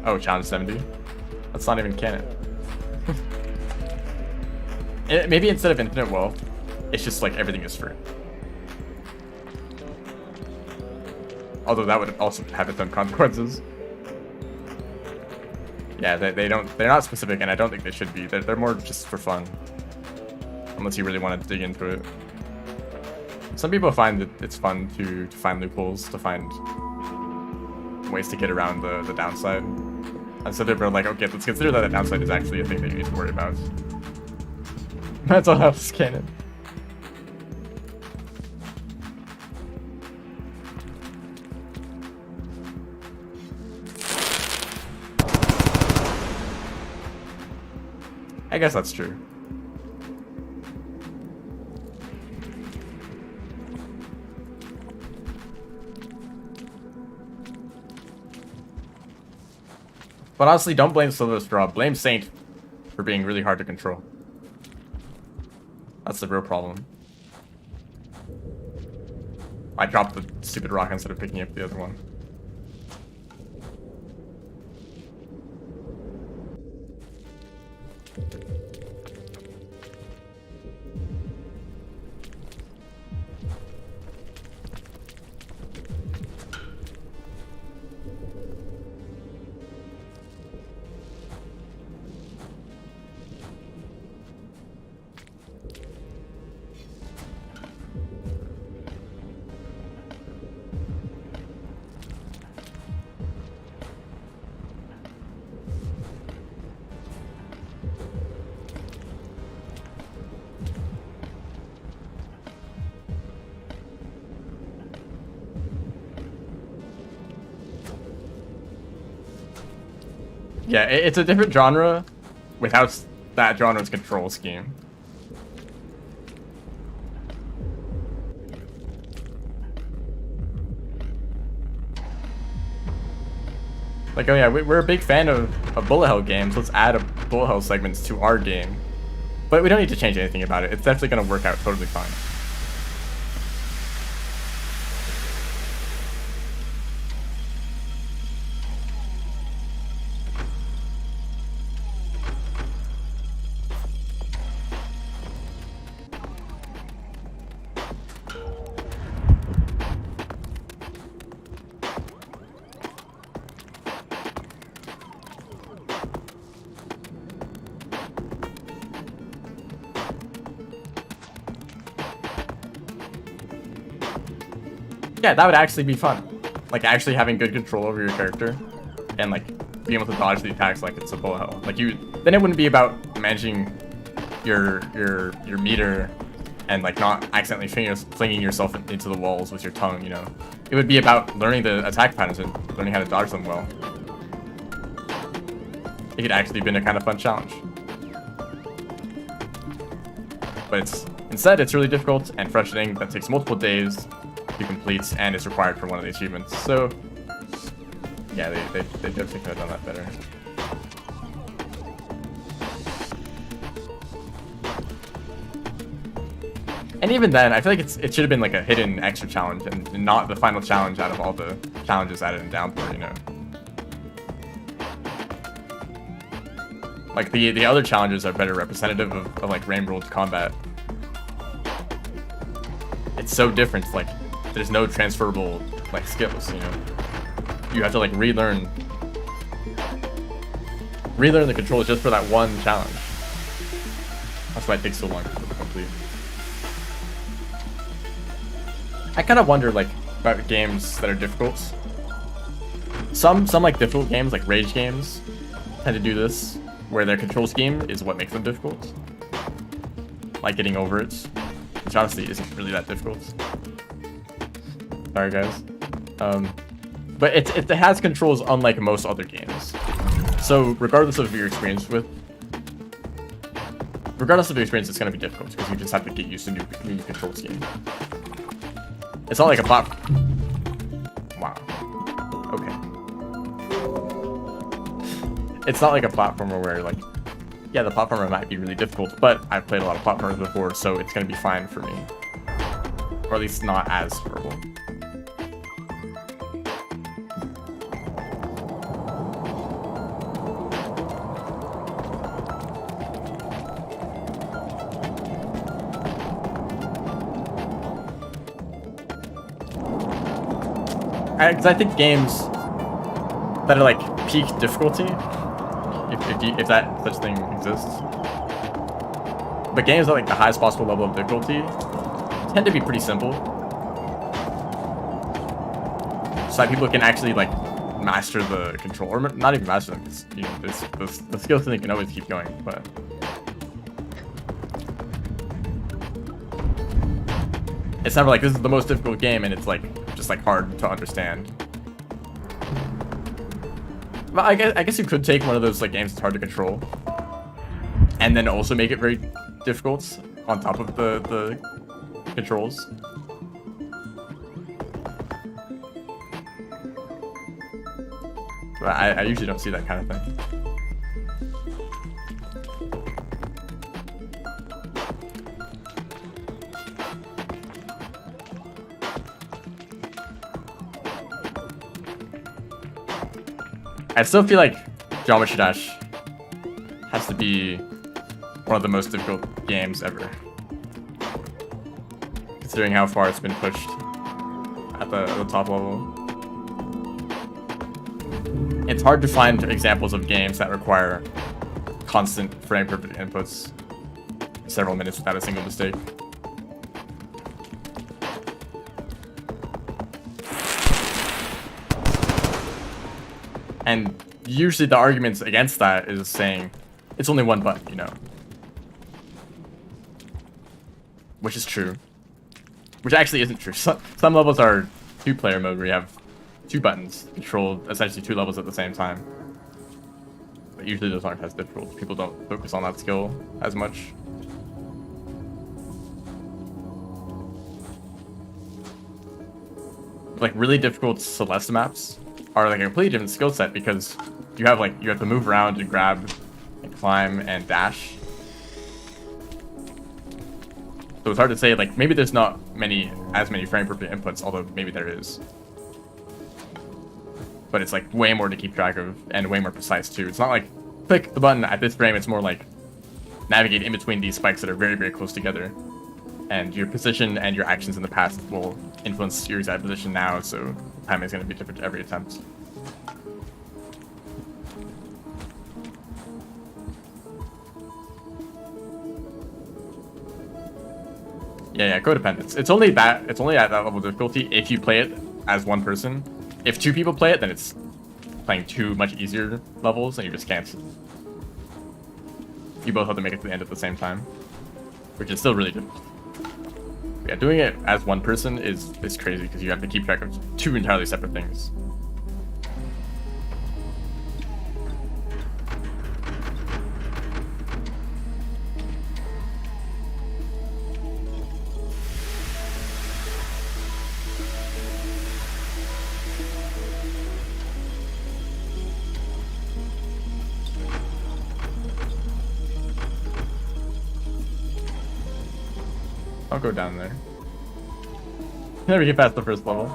Oh, challenge 70? That's not even canon. Maybe instead of infinite wealth, it's just like everything is free. Although that would also have its own consequences. Yeah, they're not specific, and I don't think they should be. They're more just for fun. Unless you really want to dig into it. Some people find that it's fun to find loopholes, to find ways to get around the downside. And so they're like, okay, let's consider that the downside is actually a thing that you need to worry about. Mental health is canon. I guess that's true. But honestly, don't blame Silver Straw. Blame Saint for being really hard to control. That's the real problem. I dropped the stupid rock instead of picking up the other one. Yeah, it's a different genre without that genre's control scheme. Like, oh yeah, we're a big fan of bullet hell games. Let's add a bullet hell segments to our game. But we don't need to change anything about it. It's definitely going to work out totally fine. Yeah, that would actually be fun. Like, actually having good control over your character and like being able to dodge the attacks like it's a bullet hell. Like then it wouldn't be about managing your meter and like not accidentally flinging yourself into the walls with your tongue, you know. It would be about learning the attack patterns and learning how to dodge them well. It could actually been a kind of fun challenge. But instead it's really difficult and frustrating that takes multiple days to complete and is required for one of the achievements. So yeah, they definitely could have done that better. And even then, I feel like it should have been like a hidden extra challenge and not the final challenge out of all the challenges added in Downpour, you know. Like the other challenges are better representative of like Rain World combat. It's so different, like there's no transferable like skills, you know. You have to like relearn the controls just for that one challenge. That's why it takes so long to complete. I kind of wonder like about games that are difficult. Some like difficult games, like rage games, tend to do this, where their control scheme is what makes them difficult. Like getting over it, which honestly isn't really that difficult. Sorry guys. But it has controls unlike most other games. So regardless of your experience, it's going to be difficult because you just have to get used to new control scheme. It's not like a platform. Wow. Okay. It's not like a platformer where like, yeah, the platformer might be really difficult, but I've played a lot of platformers before, so it's going to be fine for me. Or at least not as horrible. Because I think games that are like peak difficulty, if that such thing exists, but games at like the highest possible level of difficulty tend to be pretty simple, so that people can actually like master the control, or not even master them. Because, you know, the skill thing can always keep going, but it's never like this is the most difficult game and it's like just like hard to understand. But I guess you could take one of those like games that's hard to control and then also make it very difficult on top of the controls. But I usually don't see that kind of thing. I still feel like Geometry Dash has to be one of the most difficult games ever, considering how far it's been pushed at the top level. It's hard to find examples of games that require constant frame perfect inputs several minutes without a single mistake. And usually the arguments against that is saying it's only one button, you know. Which is true. Which actually isn't true. Some levels are two-player mode where you have two buttons control essentially two levels at the same time. But usually those aren't as difficult. People don't focus on that skill as much. Like really difficult Celeste maps are like a completely different skill set because you have to move around and grab and climb and dash. So it's hard to say, like, maybe there's not as many frame per inputs, although maybe there is. But it's like way more to keep track of and way more precise too. It's not like click the button at this frame, it's more like navigate in between these spikes that are very, very close together. And your position and your actions in the past will influence your exact position now, so timing is going to be different every attempt. Yeah, codependence. It's only at that level of difficulty if you play it as one person. If two people play it, then it's playing two much easier levels, and you just can't. You both have to make it to the end at the same time, which is still really difficult. Yeah, doing it as one person is crazy because you have to keep track of two entirely separate things. I'll go down there. Never get past the first level.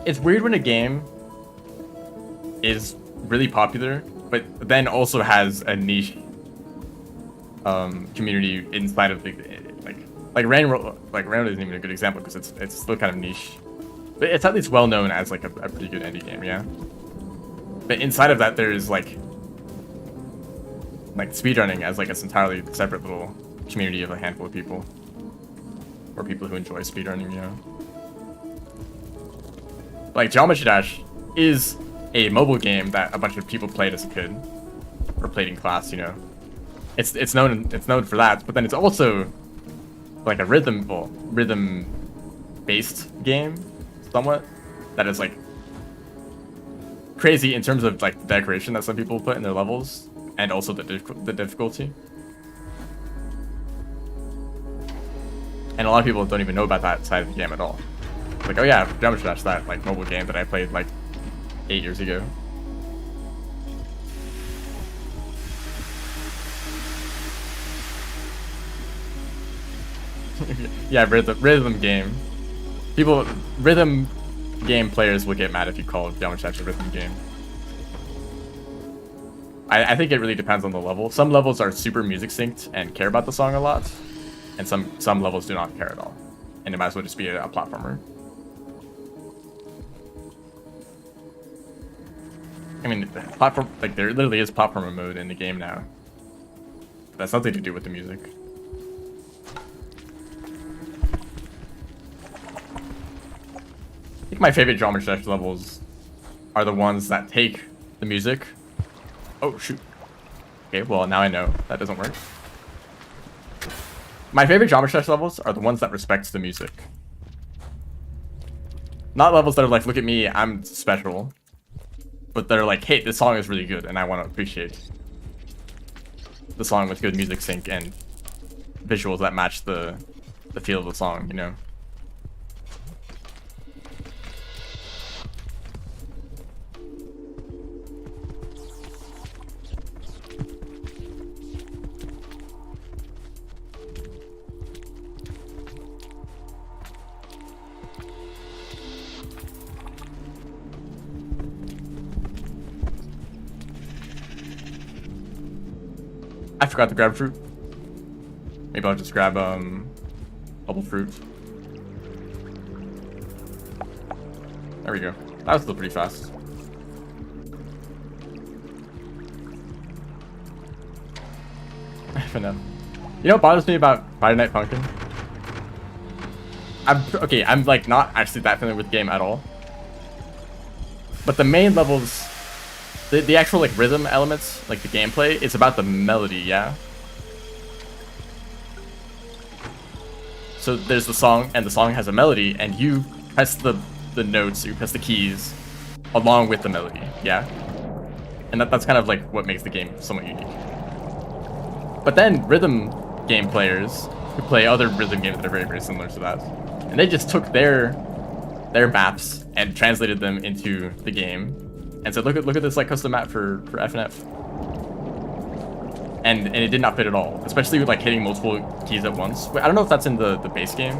It's weird when a game is really popular, but then also has a niche community inside of the like Railroad isn't even a good example because it's still kind of niche, but it's at least well known as like a pretty good indie game, yeah. But inside of that, there's like speedrunning as like this entirely separate little community of a handful of people, or people who enjoy speedrunning, you know. Like Geometry Dash is a mobile game that a bunch of people played as a kid, or played in class, you know. It's known for that, but then it's also like a rhythm based game somewhat that is like crazy in terms of like the decoration that some people put in their levels and also the difficulty. And a lot of people don't even know about that side of the game at all. Like, oh yeah, Geometry Dash, that like mobile game that I played like 8 years ago. Yeah, rhythm game. Rhythm game players will get mad if you call Downpour a rhythm game. I think it really depends on the level. Some levels are super music synced and care about the song a lot, and some levels do not care at all, and it might as well just be a platformer. I mean, platform, like, there literally is platformer mode in the game now. That's nothing to do with the music. I think my favorite Geometry Dash levels are the ones that take the music. Oh, shoot. Okay, well, now I know that doesn't work. My favorite Geometry Dash levels are the ones that respect the music. Not levels that are like, look at me, I'm special. But they're like, hey, this song is really good, and I want to appreciate the song with good music sync and visuals that match the feel of the song, you know? I forgot to grab fruit. Maybe I'll just grab bubble fruit. There we go. That was still pretty fast. For now. You know what bothers me about Friday Night Funkin'? I'm like not actually that familiar with the game at all. But the main levels The actual like rhythm elements, like the gameplay, it's about the melody, yeah? So there's the song, and the song has a melody, and you press the notes, you press the keys, along with the melody, yeah? And that's kind of like what makes the game somewhat unique. But then rhythm game players who play other rhythm games that are very, very similar to that, and they just took their maps and translated them into the game, and said, look at this like custom map for FNF. And it did not fit at all, especially with like hitting multiple keys at once. Wait, I don't know if that's in the base game.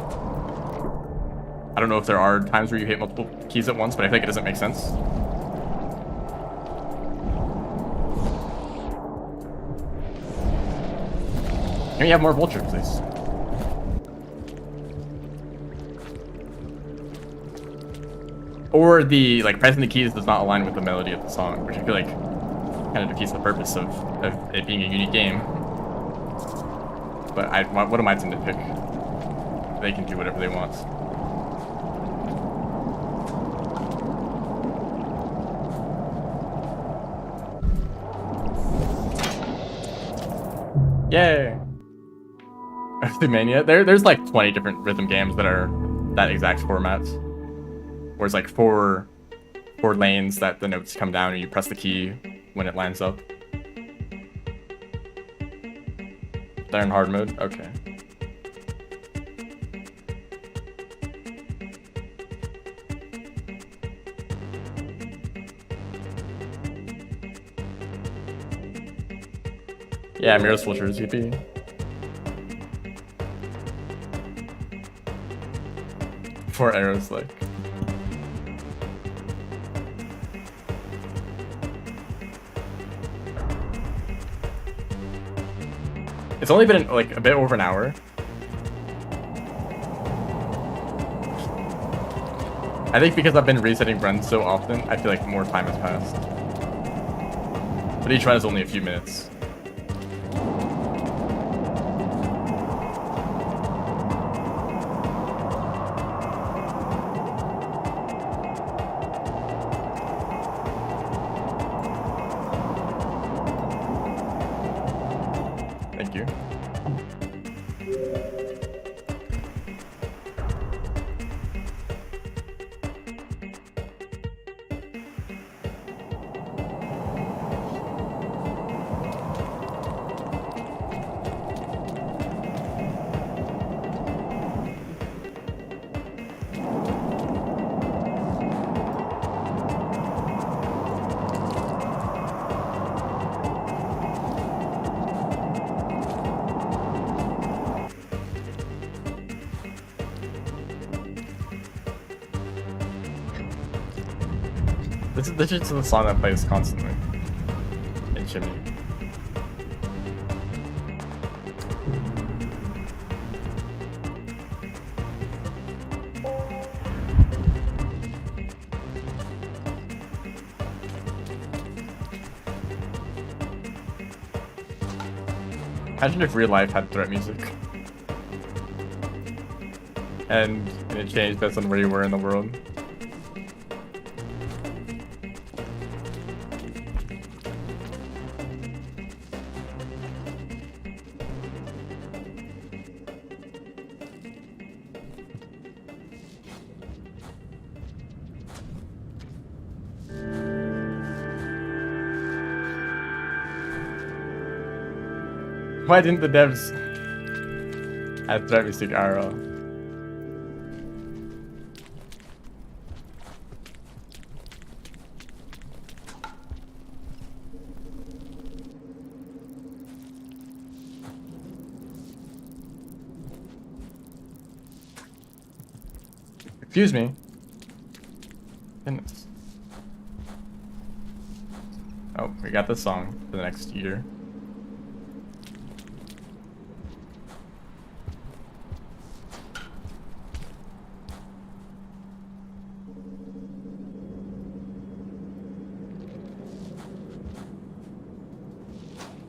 I don't know if there are times where you hit multiple keys at once, but I think it doesn't make sense. Can we have more vulture, please? Or the like pressing the keys does not align with the melody of the song, which I feel like kind of defeats the purpose of it being a unique game. But what am I to nitpick? They can do whatever they want. Yay! Mania. There's like 20 different rhythm games that are that exact format. Where it's like four lanes that the notes come down and you press the key when it lines up. They're in hard mode? Okay. Yeah, Mirror's Vulture's EP. Four arrows, like. It's only been like a bit over an hour. I think because I've been resetting runs so often, I feel like more time has passed. But each run is only a few minutes. Thank you. This is the song that plays constantly in Chimney. Imagine if real life had threat music. And it changed based on where you were in the world. Why didn't the devs add threat music RL? Excuse me. Goodness. Oh, we got this song for the next year.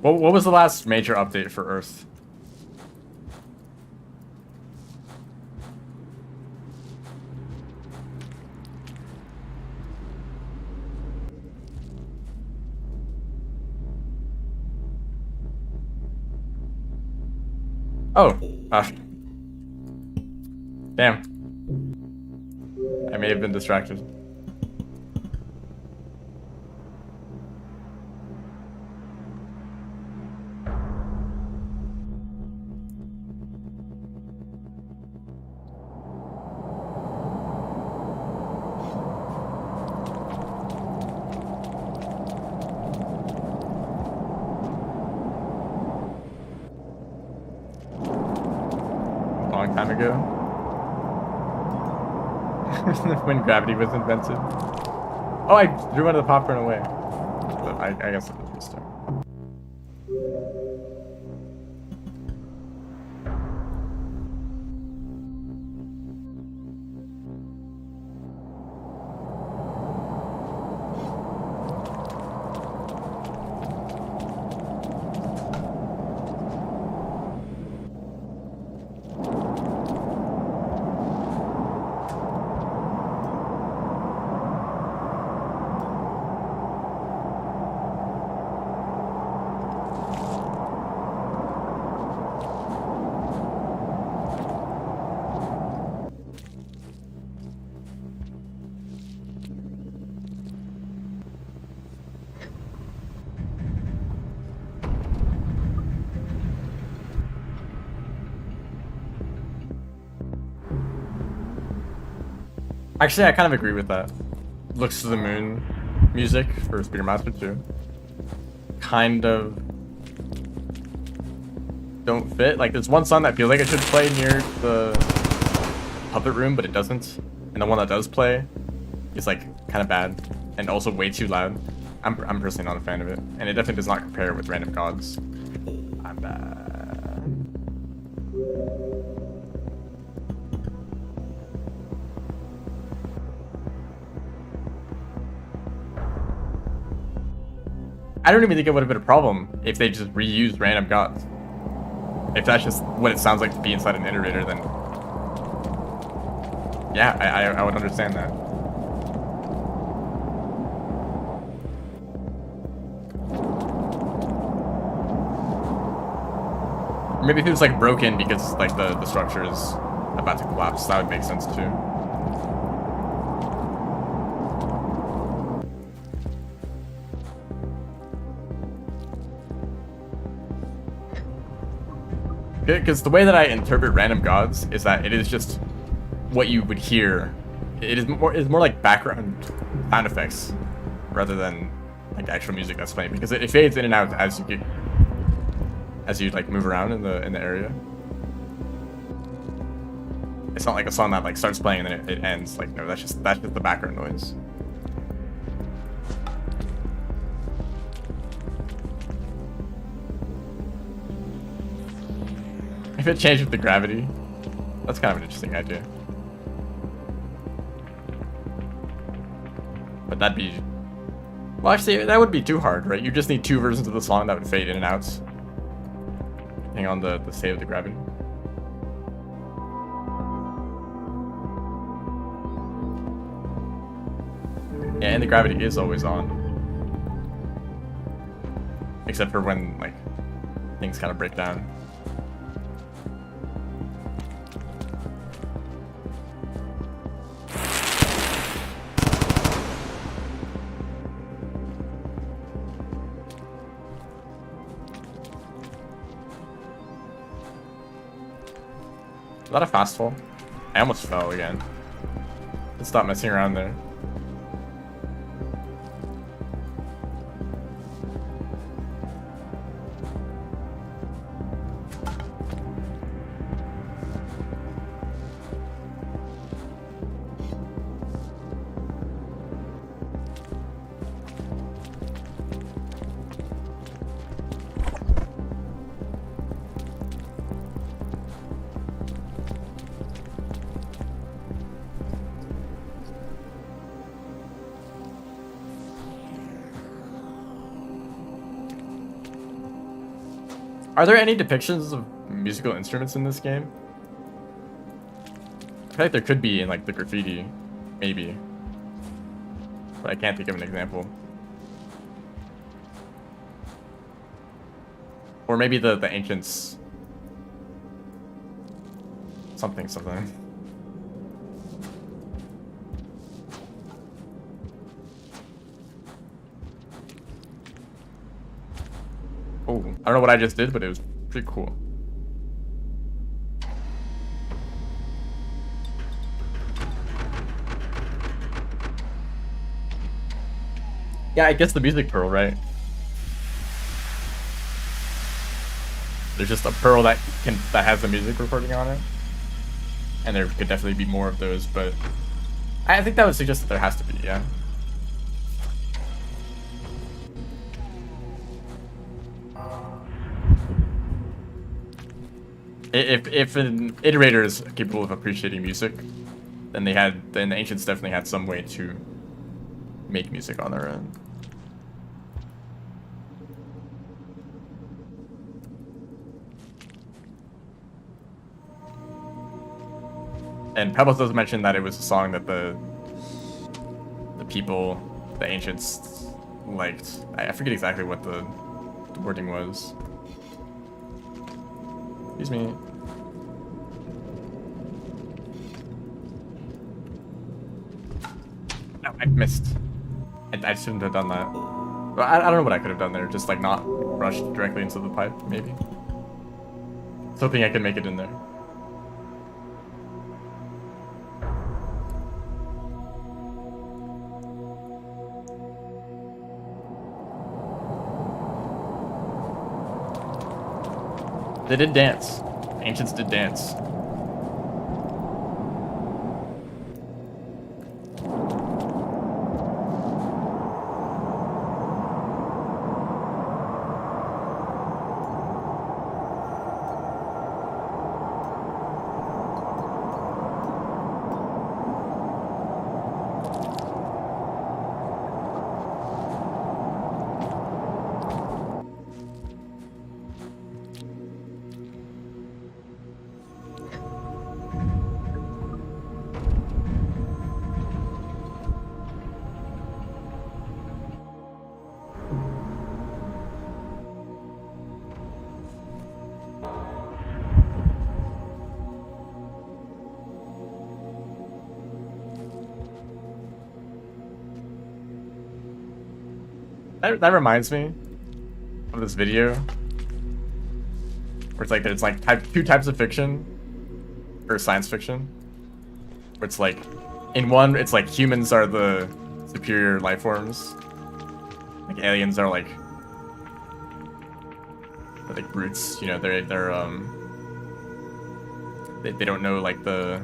What was the last major update for Earth? Oh. Damn. I may have been distracted. A long time ago. When gravity was invented. Oh, I threw one of the popcorn away. But I guess it was restart. Actually, I kind of agree with that. Looks to the Moon music for Speeder Master 2. Kind of don't fit. Like, there's one song that feels like it should play near the puppet room, but it doesn't. And the one that does play is like kind of bad and also way too loud. I'm personally not a fan of it, and it definitely does not compare with Random Gods. I'm bad. I don't even think it would have been a problem if they just reused Random Gods. If that's just what it sounds like to be inside an iterator, then yeah, I would understand that. Maybe if it was like broken because like the structure is about to collapse, that would make sense too. Because the way that I interpret Random Gods is that it is just what you would hear. It's more like background sound effects rather than like actual music that's playing, because it fades in and out as you like move around in the area. It's not like a song that like starts playing and then it ends. Like, no, that's just the background noise. If it changed with the gravity, that's kind of an interesting idea. But that'd be... Well, actually, that would be too hard, right? You just need two versions of the song that would fade in and out. Depending on the state of the gravity. Yeah, and the gravity is always on. Except for when, like, things kind of break down. Is that a fast fall? I almost fell again. Let's stop messing around there. Are there any depictions of musical instruments in this game? I feel like there could be in like the graffiti, maybe. But I can't think of an example. Or maybe the ancients something. Oh, I don't know what I just did, but it was pretty cool. Yeah, I guess the music pearl, right? There's just a pearl that has the music recording on it, and there could definitely be more of those. But I think that would suggest that there has to be, yeah. If an iterator is capable of appreciating music, then the ancients definitely had some way to make music on their own. And Pebbles does mention that it was a song that the people, the ancients, liked. I forget exactly what the wording was. Excuse me. No, I missed. I shouldn't have done that. Well, I don't know what I could have done there. Just like not rush directly into the pipe, maybe. I was hoping I could make it in there. They did dance. Ancients did dance. That reminds me of this video where it's like there's like two types of fiction or science fiction where it's like in one it's like humans are the superior life forms, like aliens are like brutes, you know, they don't know like or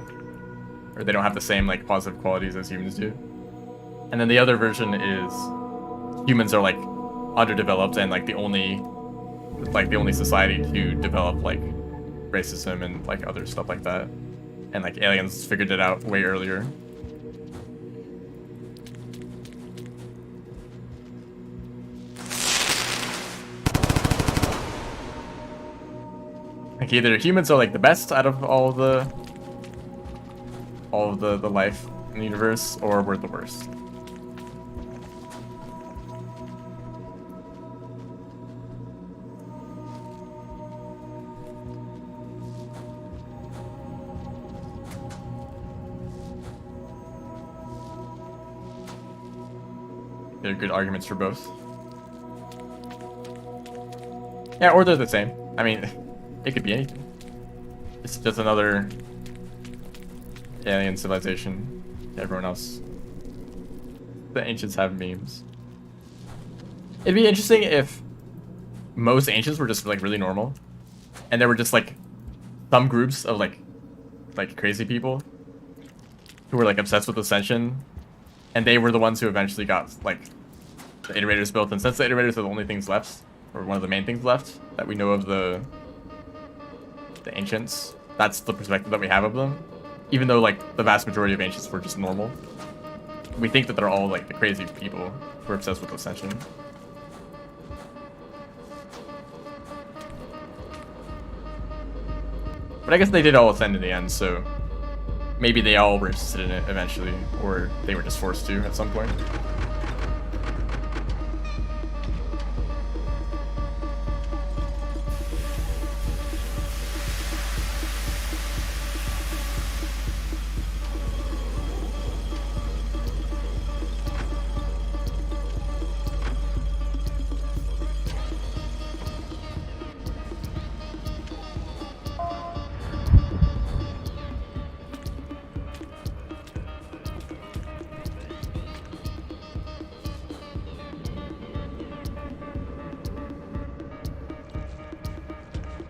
they don't have the same like positive qualities as humans do. And then the other version is humans are like underdeveloped and like the only society to develop like racism and like other stuff like that, and like aliens figured it out way earlier. Like either humans are like the best out of all of the life in the universe, or we're the worst. There are good arguments for both. Yeah, or they're the same. I mean, it could be anything. It's just another alien civilization to everyone else. The ancients have memes. It'd be interesting if most ancients were just like really normal, and there were just like some groups of like crazy people who were like obsessed with ascension, and they were the ones who eventually got like the iterators built. And since the iterators are the only things left, or one of the main things left that we know of the ancients, that's the perspective that we have of them. Even though like the vast majority of ancients were just normal, we think that they're all like the crazy people who are obsessed with ascension. But I guess they did all ascend in the end, so maybe they all were interested in it eventually, or they were just forced to at some point.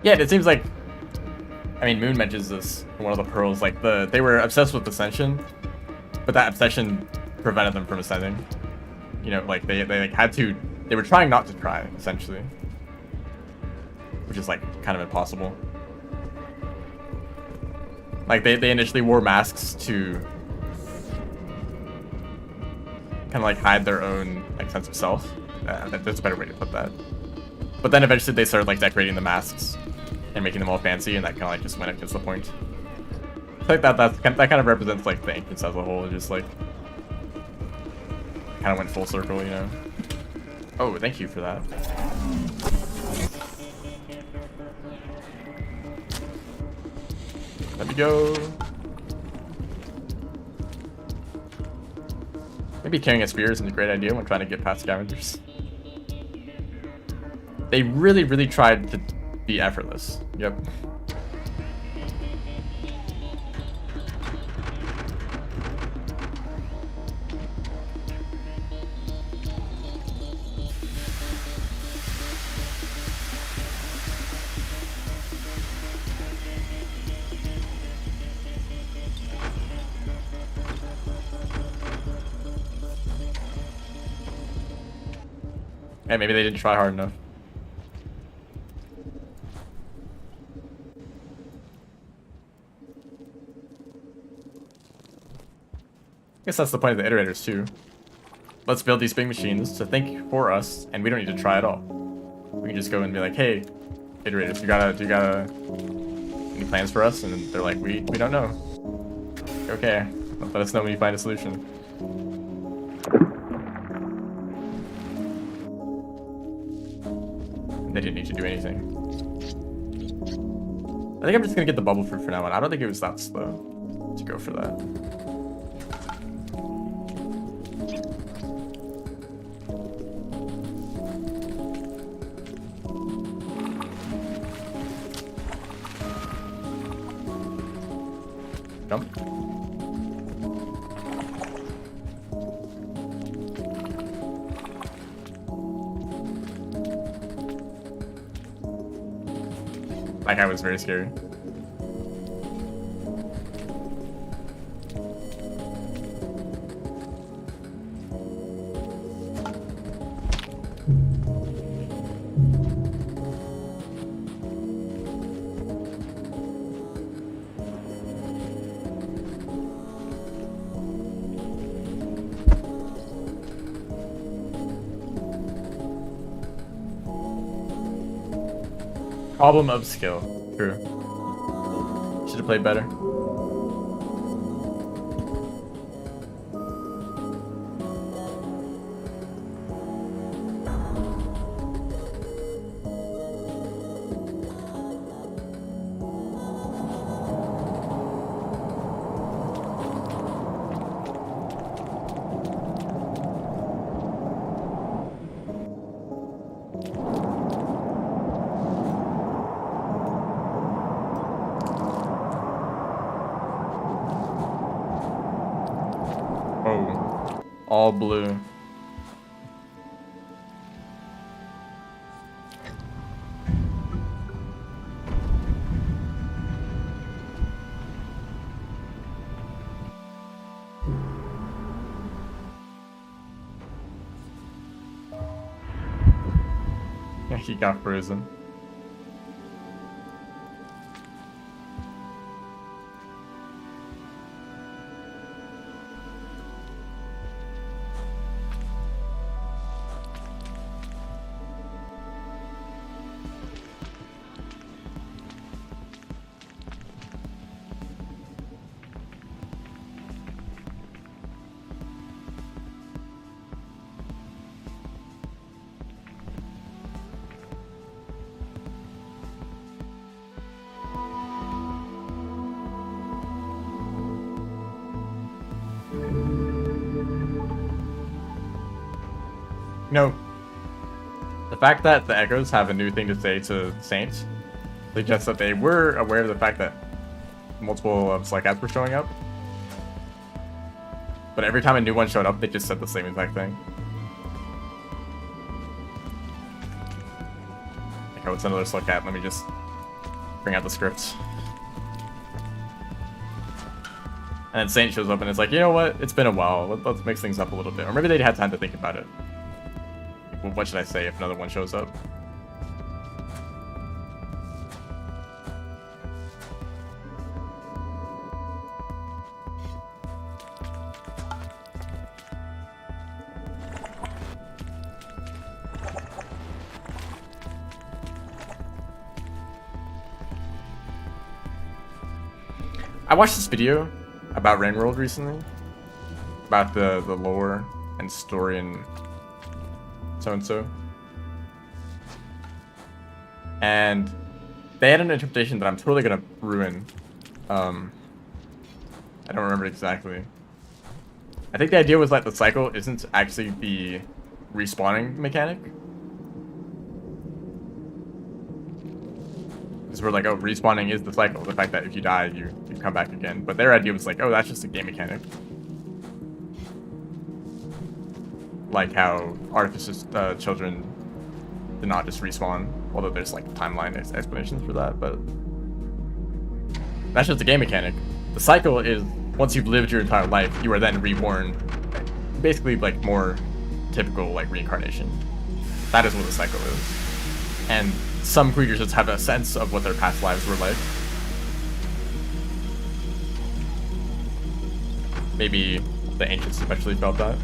Yeah, it seems like, I mean, Moon mentions this in one of the pearls, like they were obsessed with ascension, but that obsession prevented them from ascending. You know, like they like had to, they were trying not to try, essentially, which is like kind of impossible. Like they initially wore masks to kind of like hide their own like sense of self. That's a better way to put that. But then eventually they started like decorating the masks and making them all fancy, and that kind of like just went against the point. I feel like that kind of represents like the Ancients as a whole. Just like kind of went full circle, you know. Oh, thank you for that. Let me go. Maybe carrying a spear isn't a great idea when trying to get past scavengers. They really, really tried to be effortless. Yep. Hey, maybe they didn't try hard enough. I guess that's the point of the iterators too. Let's build these big machines to think for us, and we don't need to try at all. We can just go and be like, hey, iterators, you got any plans for us? And they're like, we don't know. Okay, let us know when you find a solution. They didn't need to do anything. I think I'm just gonna get the bubble fruit for now on. I don't think it was that slow to go for that. Jump. That guy was very scary. Problem of skill. True. Should have played better. Oh, all blue. Yeah, he got frozen. You know, the fact that the Echoes have a new thing to say to Saints suggests that they were aware of the fact that multiple Slack ads were showing up. But every time a new one showed up, they just said the same exact thing. Okay, what's another Slack ad? Let me just bring out the scripts. And then Saint shows up and it's like, you know what? It's been a while. Let's mix things up a little bit. Or maybe they had time to think about it. Like, well, what should I say if another one shows up? I watched this video about Rain World recently, about the lore and story and so, and they had an interpretation that I'm totally gonna ruin. I don't remember exactly. I think the idea was that the cycle isn't actually the respawning mechanic. Because we're like, oh, respawning is the cycle. The fact that if you die, you come back again. But their idea was like, oh, that's just a game mechanic. Like how Artifice's children did not just respawn. Although there's like timeline explanations for that, but that's just a game mechanic. The cycle is once you've lived your entire life, you are then reborn. Basically like more typical like reincarnation. That is what the cycle is. And some creatures just have a sense of what their past lives were like. Maybe the ancients especially felt that.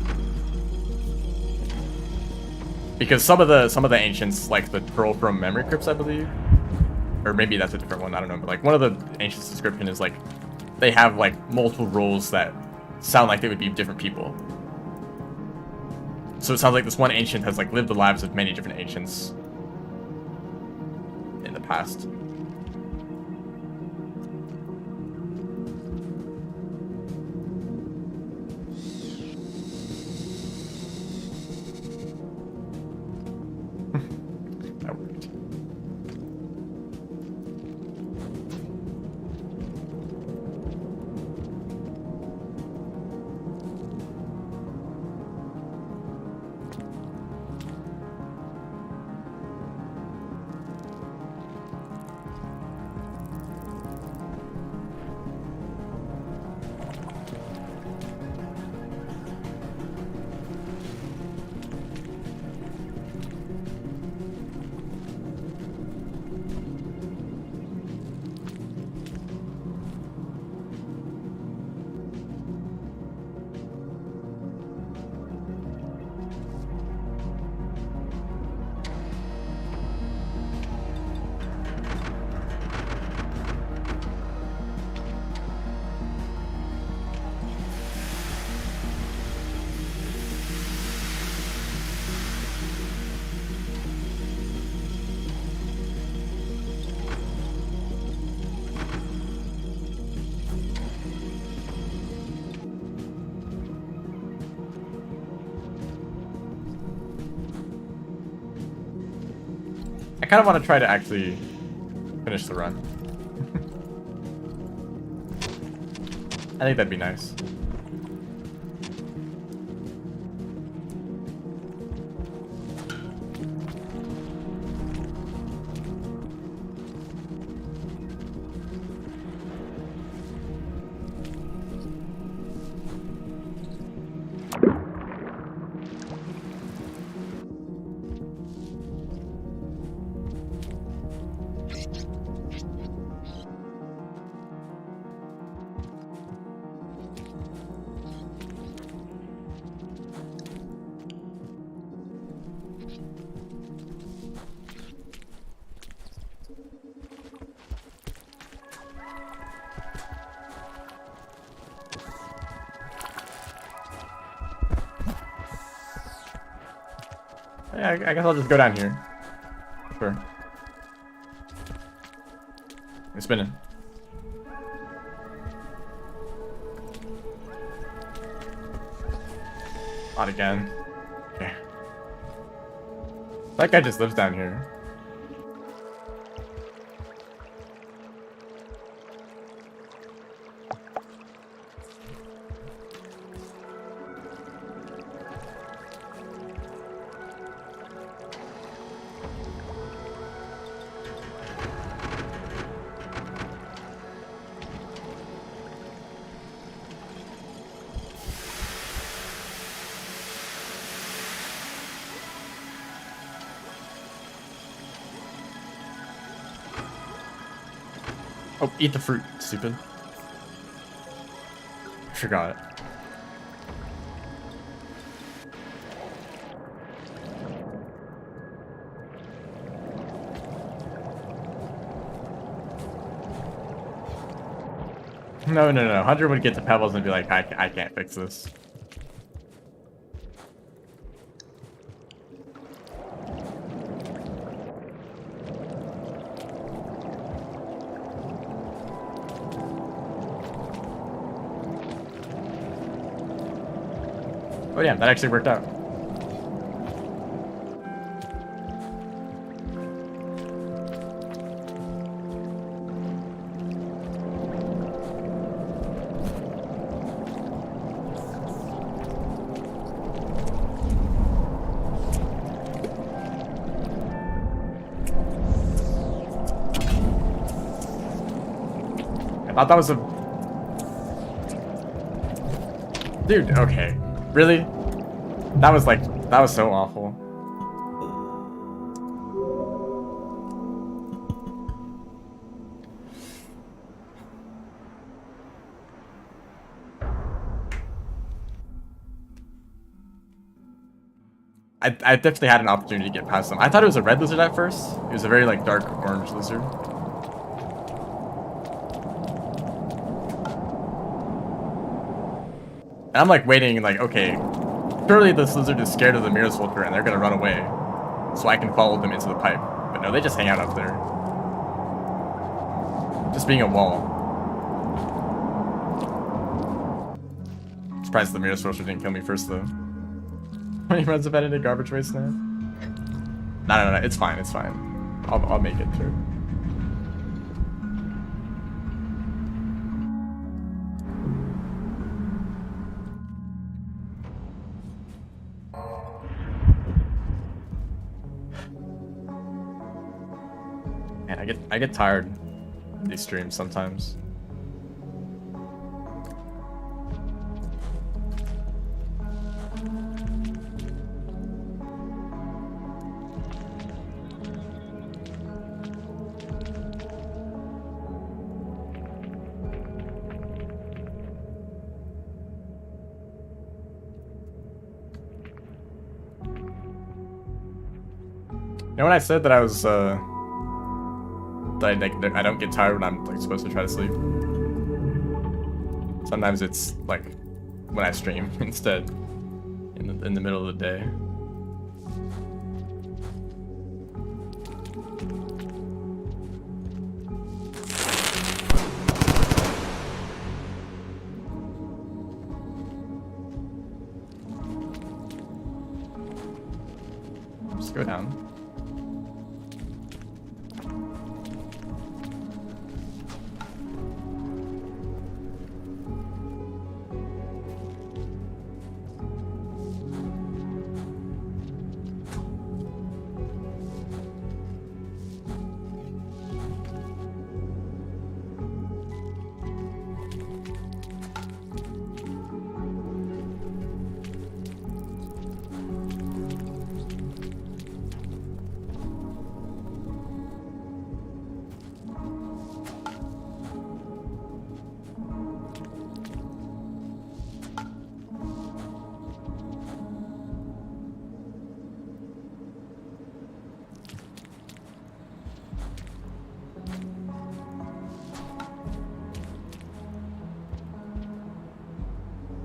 Because some of the ancients, like the Pearl from Memory Crypts, I believe, or maybe that's a different one, I don't know, but like one of the ancients' description is like they have like multiple roles that sound like they would be different people. So it sounds like this one ancient has like lived the lives of many different ancients in the past. That worked. I kind of want to try to actually finish the run. I think that'd be nice. Yeah, I guess I'll just go down here. Sure. I'm spinning. Not again. Okay. That guy just lives down here. Oh, eat the fruit, stupid. I forgot. No. Hunter would get the pebbles and be like, I can't fix this. Oh yeah, that actually worked out. I thought that was a... Dude, okay. Really? That was so awful. I definitely had an opportunity to get past them. I thought it was a red lizard at first. It was a very like dark orange lizard. And I'm like waiting, like, okay, surely this lizard is scared of the mirror soldier and they're gonna run away, so I can follow them into the pipe. But no, they just hang out up there, just being a wall. Surprised the mirror soldier didn't kill me first though. When he runs up into garbage waste now. No, it's fine, it's fine. I'll make it through. Man, I get tired of these streams sometimes. You know when I said that I was that I don't get tired when I'm like supposed to try to sleep? Sometimes it's like when I stream instead in the middle of the day. Just go down.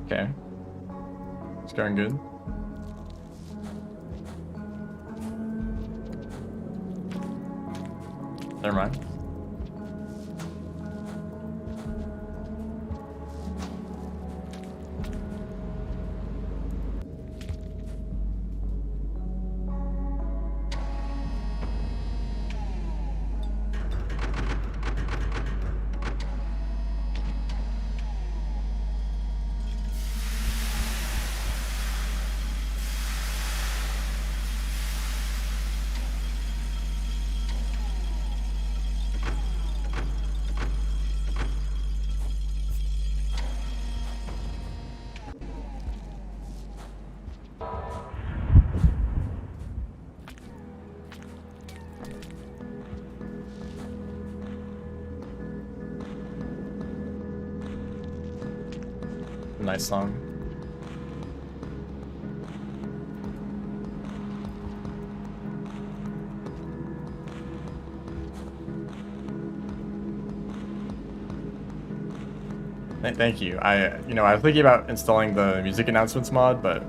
Okay. It's going good. Never mind. Nice song. Thank you. I was thinking about installing the music announcements mod, but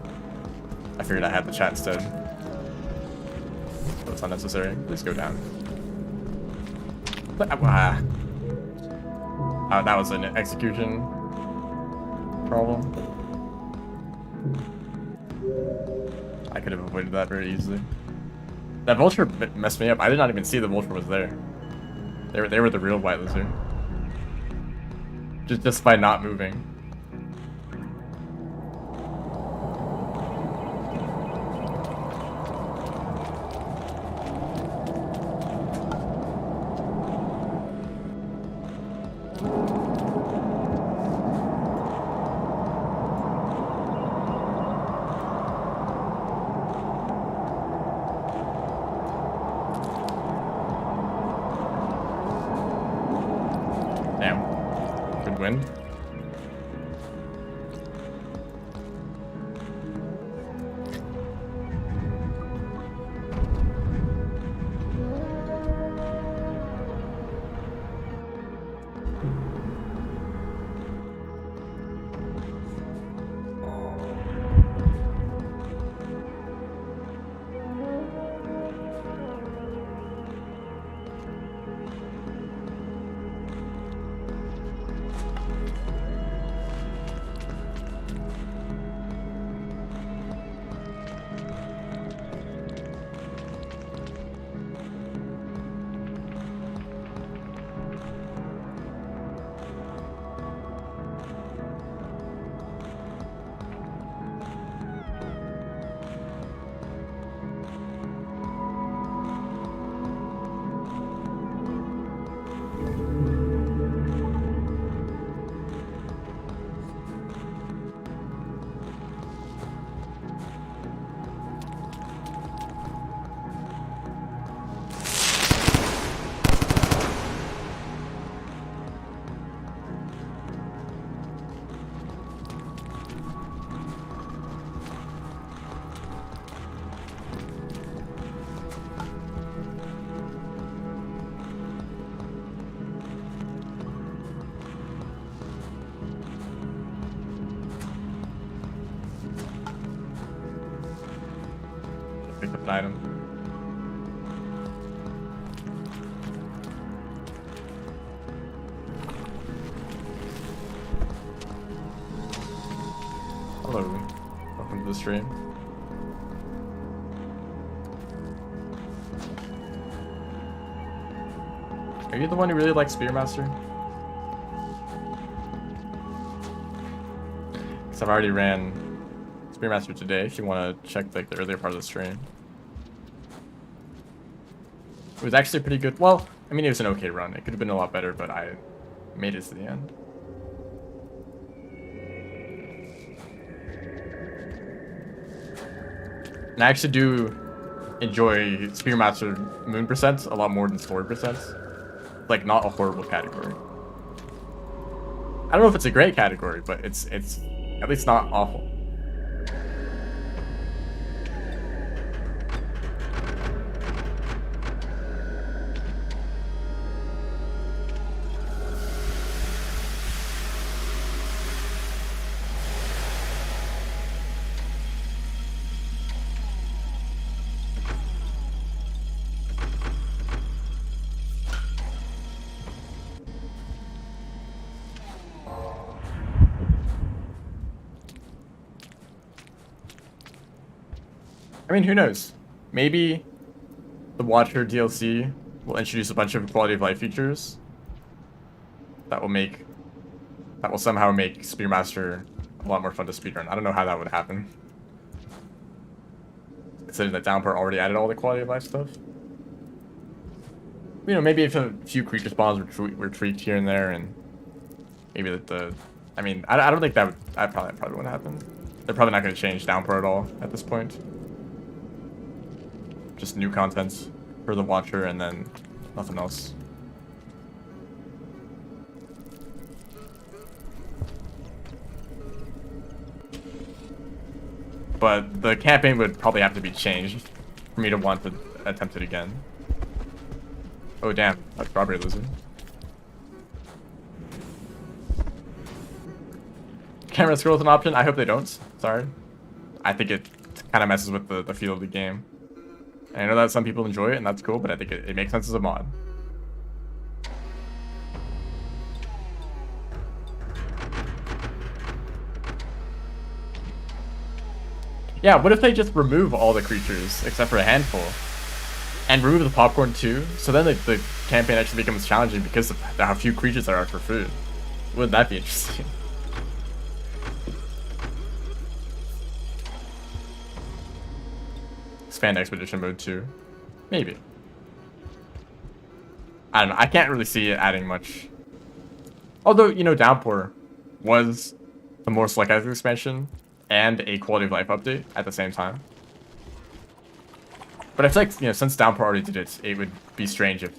I figured I had the chat instead. So it's unnecessary. Please go down. But, that was an execution problem. I could have avoided that very easily. That vulture messed me up. I did not even see the vulture was there. They were the real white lizard. Just by not moving. Wind. Pick up an item. Hello. Welcome to the stream. Are you the one who really likes Spearmaster? Because I've already ran Spearmaster today, if you want to check like the earlier part of the stream. It was actually pretty good. Well, I mean, it was an okay run. It could have been a lot better, but I made it to the end. And I actually do enjoy Spearmaster moon percents a lot more than sword percents. Like, not a horrible category. I don't know if it's a great category, but it's at least not awful. I mean, who knows? Maybe the Watcher DLC will introduce a bunch of quality of life features that will somehow make Spearmaster a lot more fun to speedrun. I don't know how that would happen, considering that Downpour already added all the quality of life stuff. You know, maybe if a few creature spawns were tweaked here and there, and maybe that I mean, I don't think that probably wouldn't happen. They're probably not going to change Downpour at all at this point. Just new contents for the Watcher and then nothing else. but the campaign would probably have to be changed for me to want to attempt it again. Oh damn, a strawberry lizard. Camera scroll is an option. I hope they don't. Sorry. I think it kind of messes with the feel of the game. And I know that some people enjoy it, and that's cool, but I think it makes sense as a mod. Yeah, what if they just remove all the creatures, except for a handful? And remove the popcorn too? So then the campaign actually becomes challenging because of how few creatures there are for food. Wouldn't that be interesting? Expand expedition mode too. Maybe. I don't know. I can't really see it adding much. Although, you know, Downpour was the more select expansion and a quality of life update at the same time. But I feel like, you know, since Downpour already did it, it would be strange if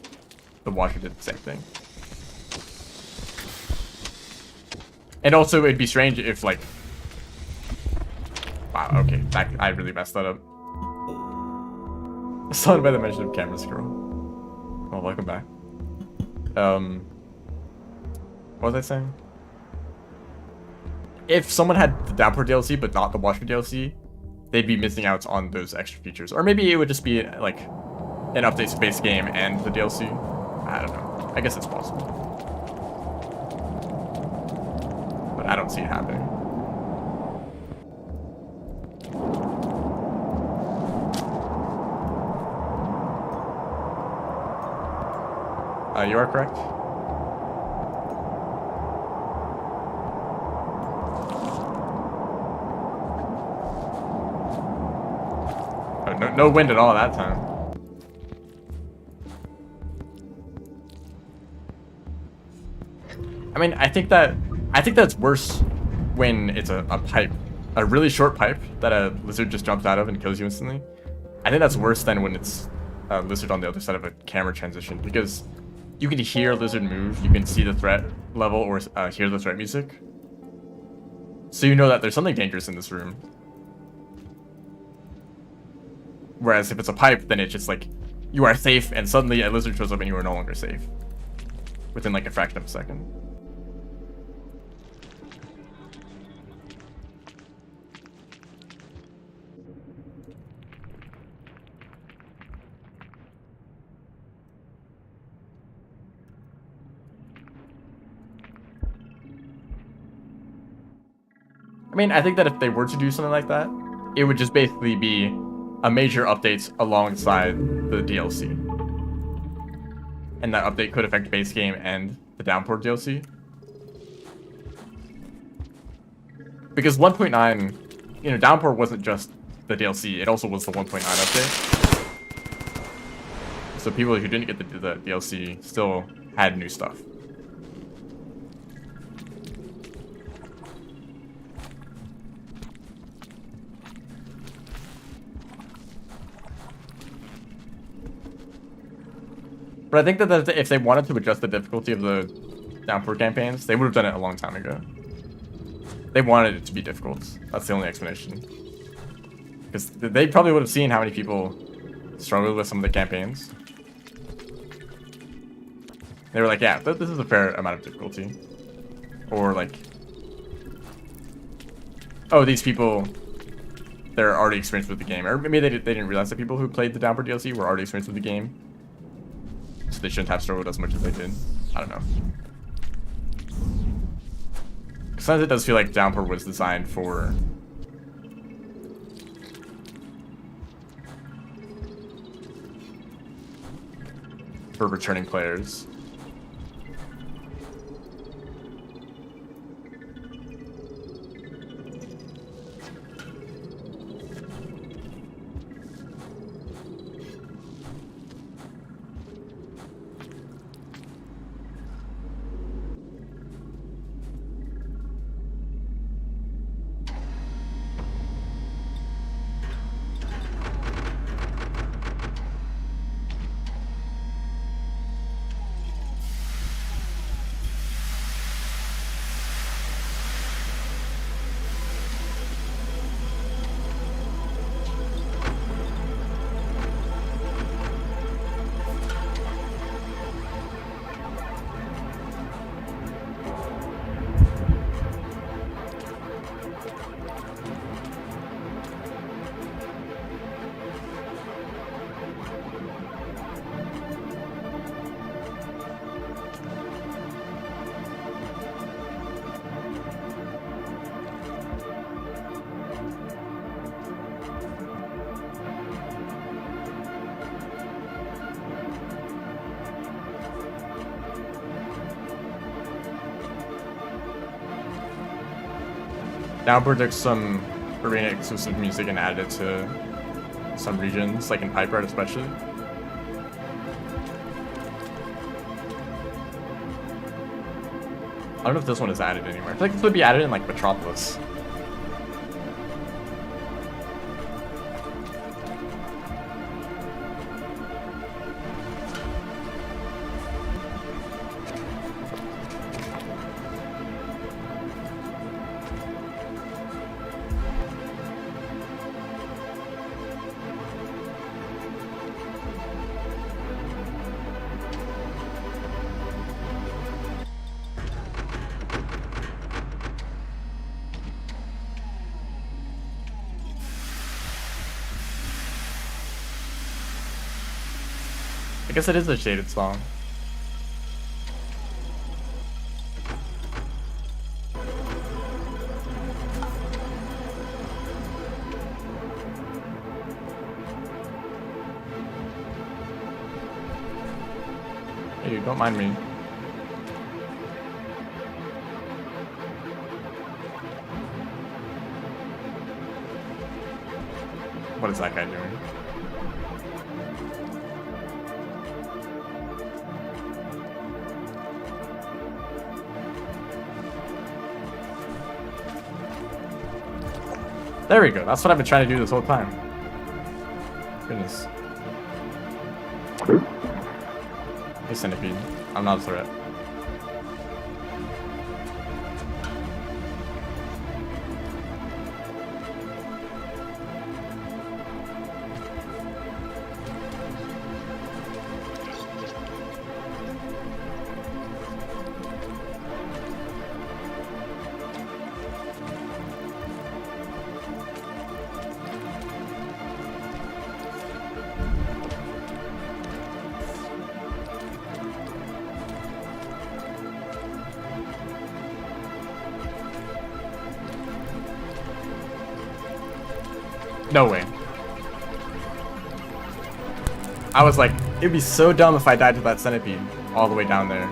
the Watcher did the same thing. And also, it'd be strange if, like... Wow, okay. I really messed that up. Stunned by the mention of camera scroll. Oh, welcome back. What was I saying? If someone had the Downpour DLC but not the Watcher DLC, they'd be missing out on those extra features. Or maybe it would just be like an update to base game and the DLC. I don't know. I guess it's possible. But I don't see it happening. You are correct. Oh, no wind at all that time. I mean, I think that's worse when it's a pipe, a really short pipe that a lizard just jumps out of and kills you instantly. I think that's worse than when it's a lizard on the other side of a camera transition, because you can hear a lizard move, you can see the threat level or hear the threat music. So you know that there's something dangerous in this room. Whereas if it's a pipe, then it's just like, you are safe, and suddenly a lizard shows up and you are no longer safe. Within like a fraction of a second. I mean, I think that if they were to do something like that, it would just basically be a major update alongside the DLC. And that update could affect base game and the Downpour DLC. Because 1.9, you know, Downpour wasn't just the DLC, it also was the 1.9 update. So people who didn't get the DLC still had new stuff. But I think that if they wanted to adjust the difficulty of the Downpour campaigns, they would have done it a long time ago. They wanted it to be difficult. That's the only explanation. Because they probably would have seen how many people struggled with some of the campaigns. They were like, yeah, this is a fair amount of difficulty. Or like, oh, these people, they're already experienced with the game. Or maybe they didn't realize that people who played the Downpour DLC were already experienced with the game. So they shouldn't have struggled as much as they did. I don't know. Sometimes it does feel like Downpour was designed for returning players. Downpour took some arena exclusive music and added it to some regions, like in Pipe Art especially. I don't know if this one is added anywhere. I feel like this would be added in like Metropolis. I guess it is a shaded song. Hey, don't mind me. What is that guy doing? There we go. That's what I've been trying to do this whole time. Goodness. Hey, Centipede. I'm not a threat. No way. I was like, it'd be so dumb if I died to that centipede all the way down there.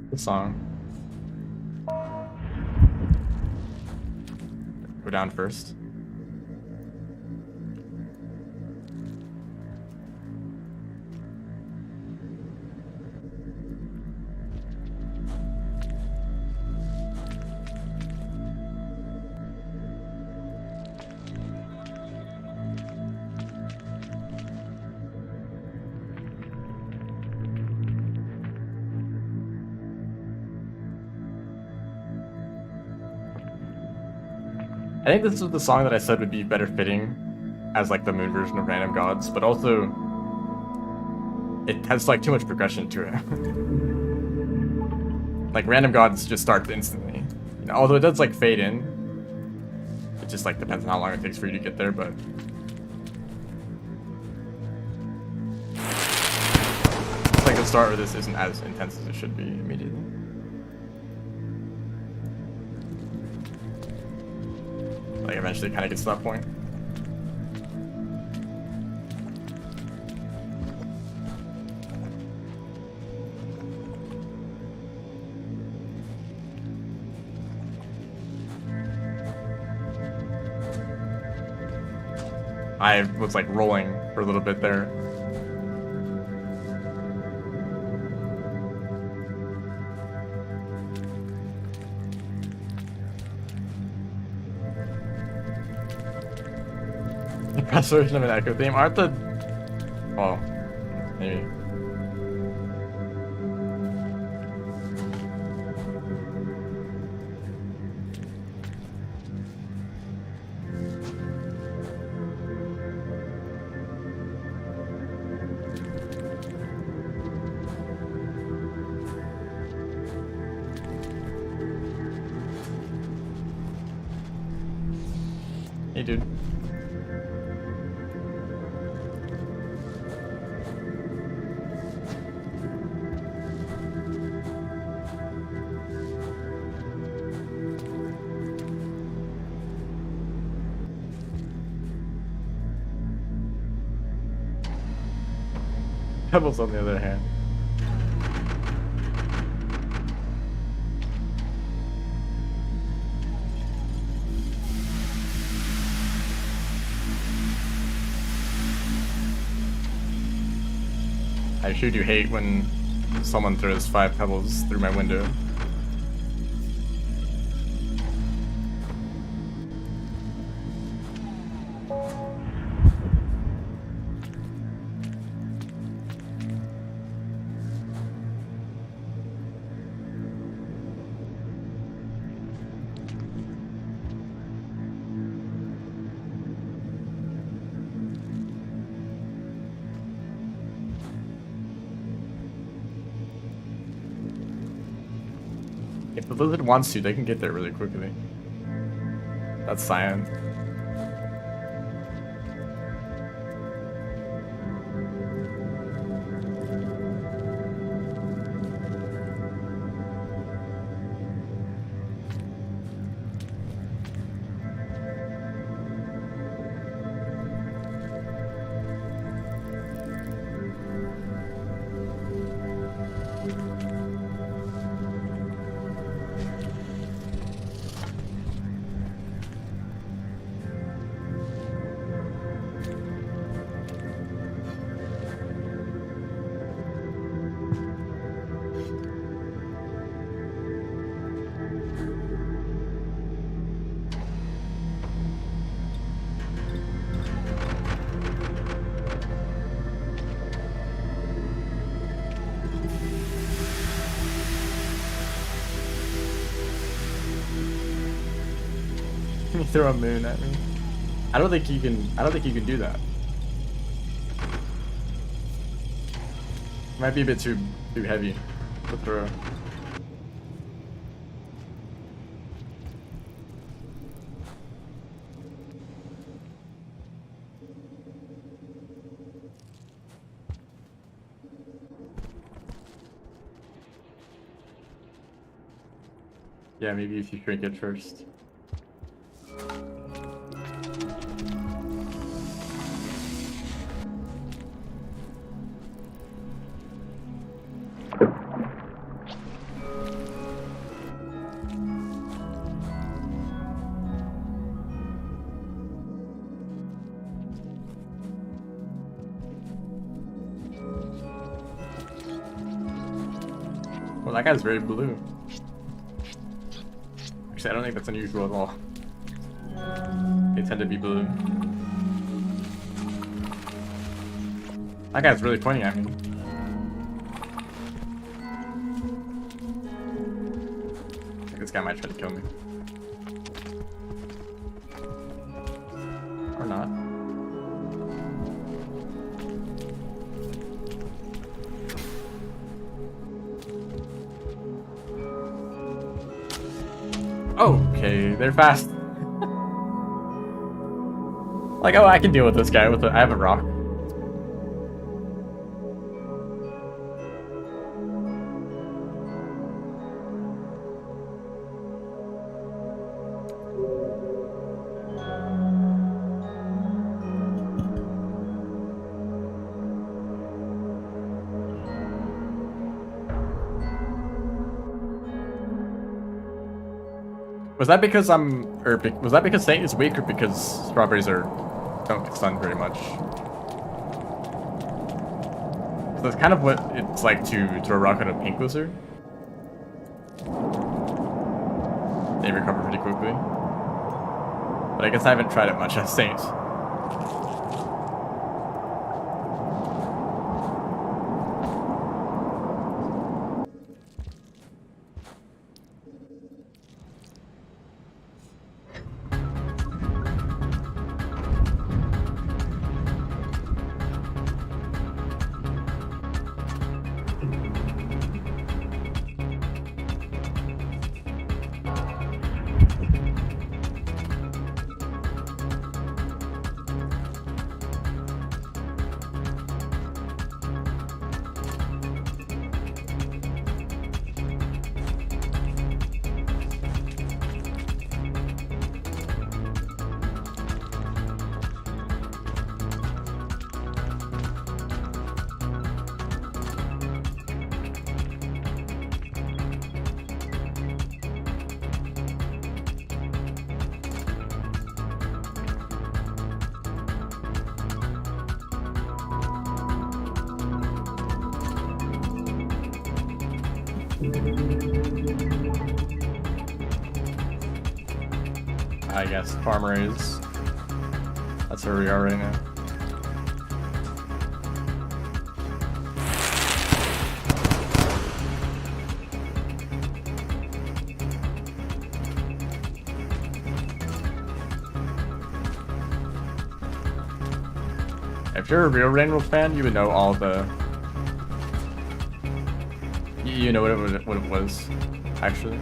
Good song. Go down first. I think this is the song that I said would be better fitting as like the moon version of Random Gods, but also it has like too much progression to it. Like Random Gods just starts instantly. You know, although it does like fade in. It just like depends on how long it takes for you to get there, but it's like the start where this isn't as intense as it should be immediately. Like eventually kind of gets to that point. I was like rolling for a little bit there. The press version of an echo theme. Aren't the... Well, Maybe. Hey, dude. Pebbles, on the other hand. I sure do hate when someone throws 5 pebbles through my window. If the lizard wants to, they can get there really quickly. That's cyan. You throw a moon at me. I don't think you can do that. Might be a bit too heavy to throw. Yeah, maybe if you shrink it first. Well, that guy's very blue. Actually, I don't think that's unusual at all. They tend to be blue. That guy's really pointing at me. I think this guy might try to kill me. Or not. Okay, they're fast. Like, oh, I can deal with this guy with I have a rock. Was that because was that because Saint is weak, or because strawberries don't get stunned very much? So that's kind of what it's like to throw a rock at a pink lizard. They recover pretty quickly. But I guess I haven't tried it much as Saint. I guess farmer is. That's where we are right now. If you're a real Rainbow fan, you would know all the. You know what it was, actually.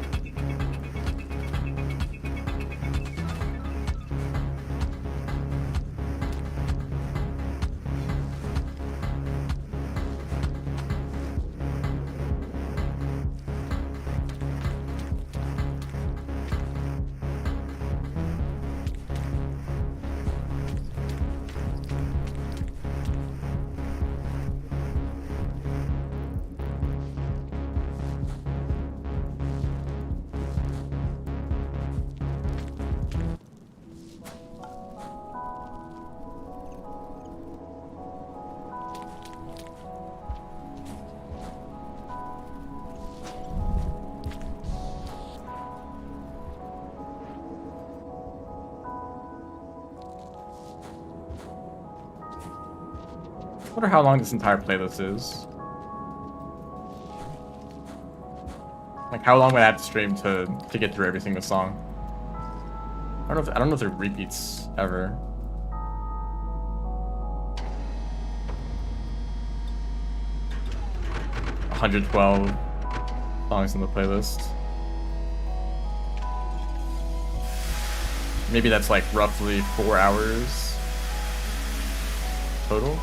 I wonder how long this entire playlist is. Like, how long would I have to stream to get through every single song? I don't know if there are repeats ever. $112 songs in the playlist. Maybe that's like roughly 4 hours total.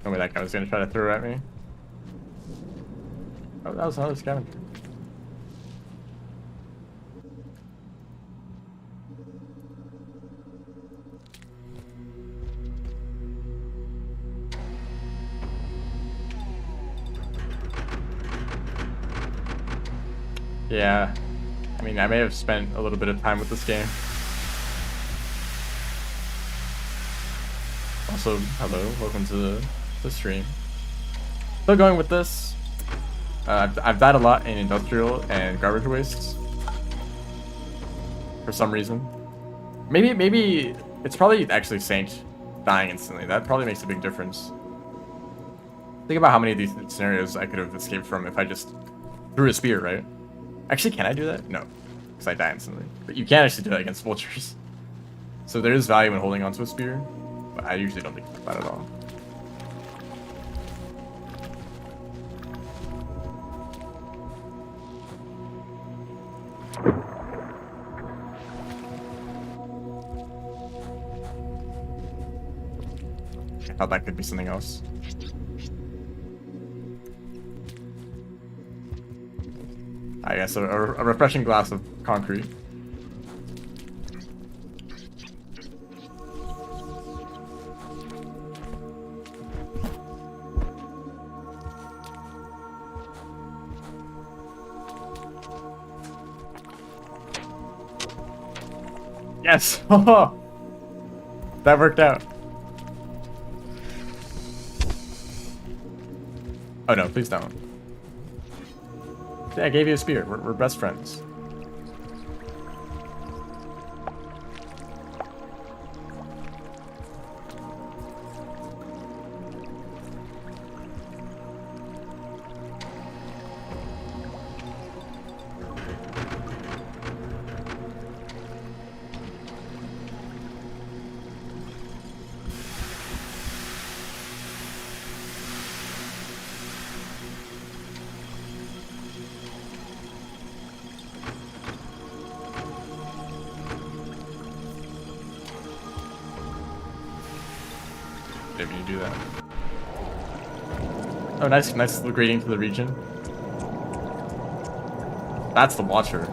Tell me that guy was gonna try to throw at me. Oh, that was another scavenger. Yeah, I mean, I may have spent a little bit of time with this game. Also, hello, welcome to the stream. Still going with this. I've died a lot in industrial and garbage wastes. For some reason. Maybe it's probably actually Saint dying instantly. That probably makes a big difference. Think about how many of these scenarios I could have escaped from if I just threw a spear, right? Actually, can I do that? No, because I die instantly. But you can actually do that against vultures. So there is value in holding onto a spear, but I usually don't think about it at all. I thought that could be something else. I guess a refreshing glass of concrete. Yes! That worked out. Oh no, please don't. Yeah, I gave you a spear. We're best friends. do that. Oh, nice greeting to the region. That's the Watcher.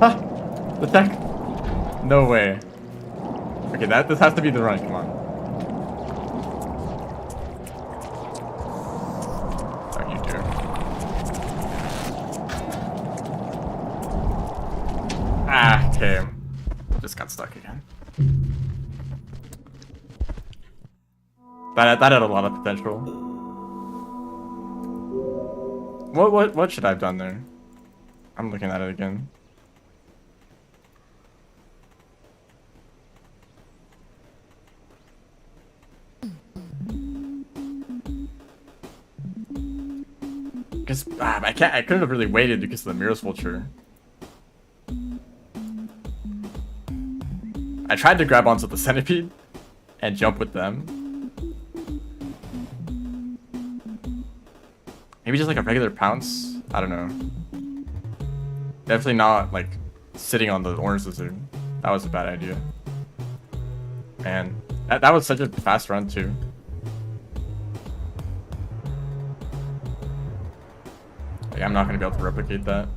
Huh! The tech? No way. Okay, this has to be the run, come on. Oh, you do. Ah, okay. Just got stuck again. That had a lot of potential. What should I have done there? I'm looking at it again. Because I couldn't have really waited because of the Mirror's Vulture. I tried to grab onto the Centipede and jump with them. Maybe just like a regular pounce? I don't know. Definitely not like sitting on the orange lizard. That was a bad idea. Man, that was such a fast run too. Like, I'm not gonna be able to replicate that.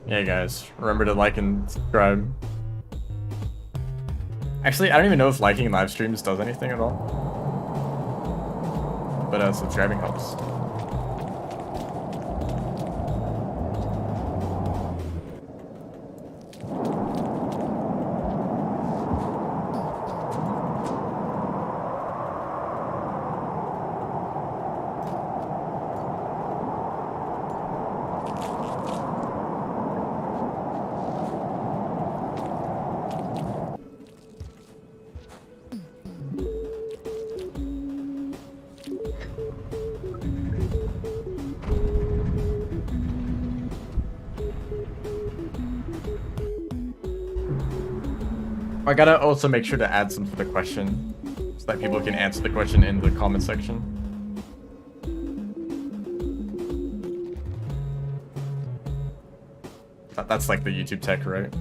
Yeah, guys, remember to like and subscribe. Actually, I don't even know if liking live streams does anything at all. But subscribing helps. I gotta also make sure to add some for the question, so that people can answer the question in the comment section. That's like the YouTube tech, right?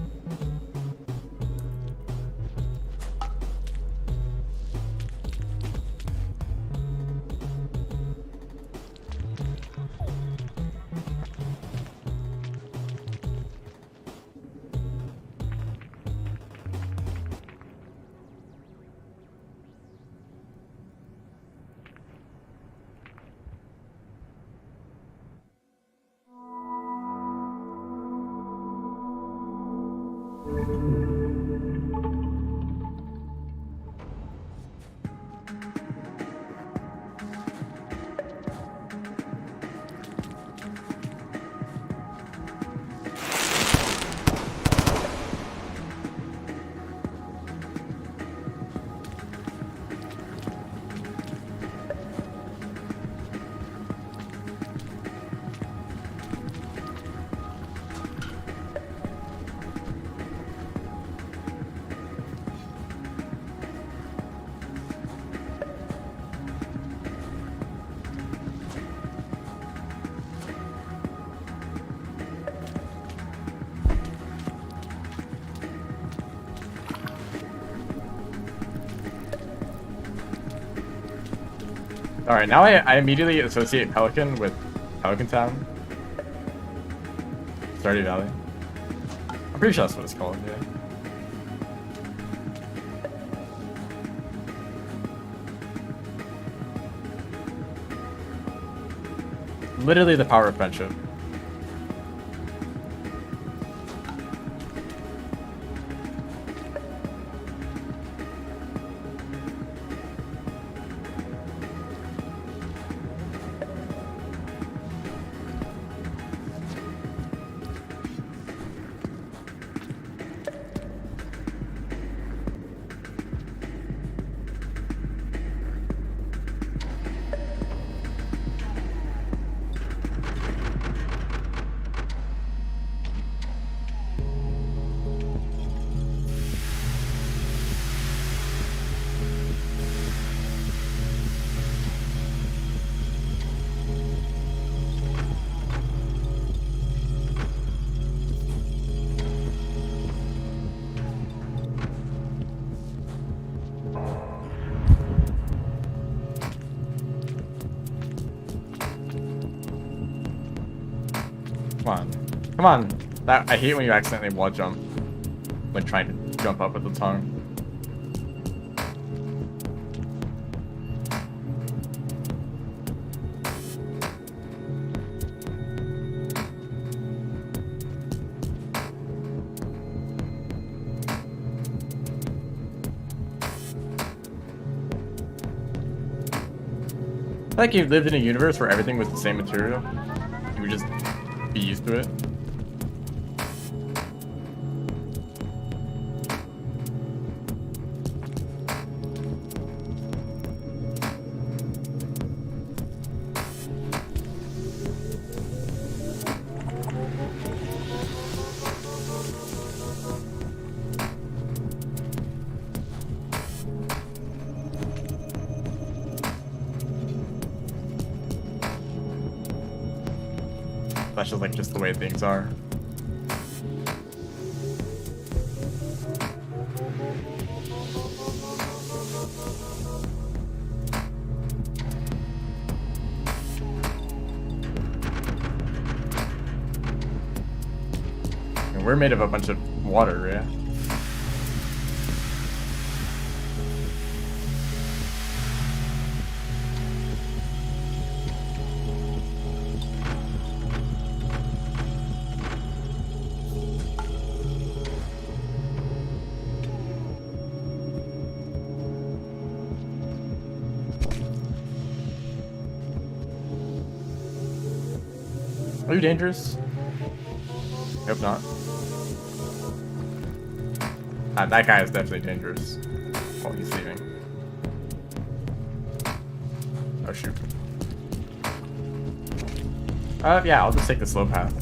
Alright, now I immediately associate Pelican with Pelican Town. Stardew Valley. I'm pretty sure that's what it's called, yeah. Literally the power of friendship. Come on. Come on. That, I hate when you accidentally wall jump when trying to jump up with the tongue. I feel like you lived in a universe where everything was the same material. You would just be used to it. That's just the way things are. And we're made of a bunch of water, yeah? Are you dangerous? I hope not. That guy is definitely dangerous. Oh, he's leaving. Oh, shoot. Yeah, I'll just take the slow path.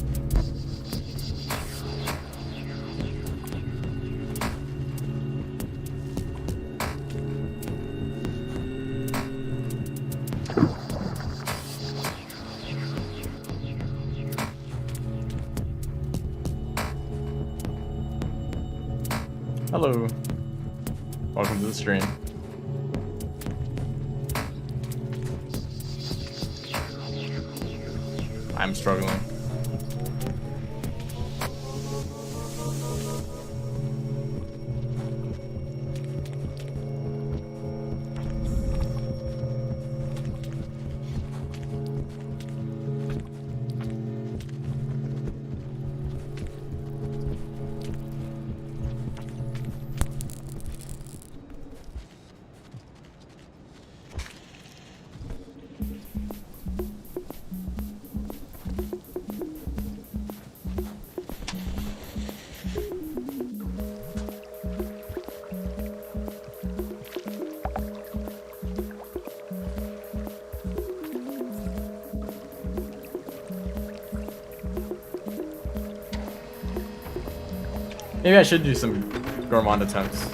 Hello. Welcome to the stream. I'm struggling. Maybe I should do some gourmand attempts.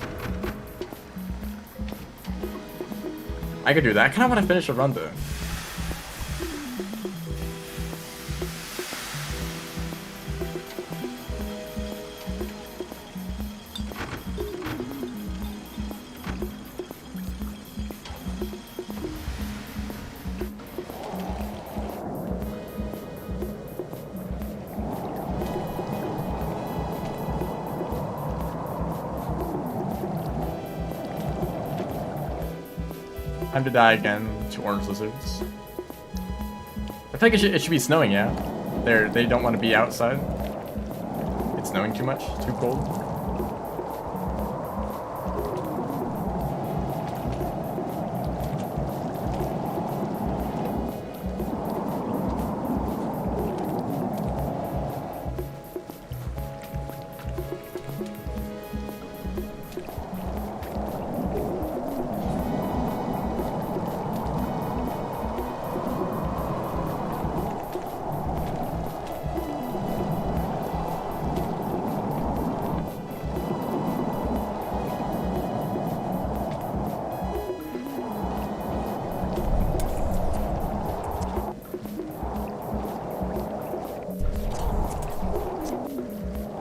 I could do that. I kind of want to finish a run though. Time to die again to orange lizards. I feel like it should be snowing, yeah? They don't want to be outside. It's snowing too much, too cold.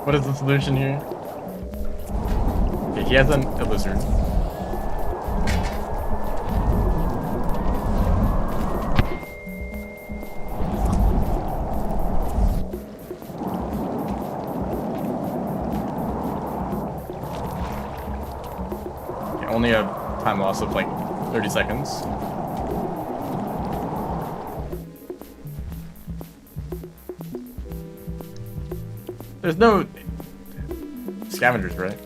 What is the solution here? Okay, he has a lizard. Okay, only a time loss of like 30 seconds. There's no scavengers, right?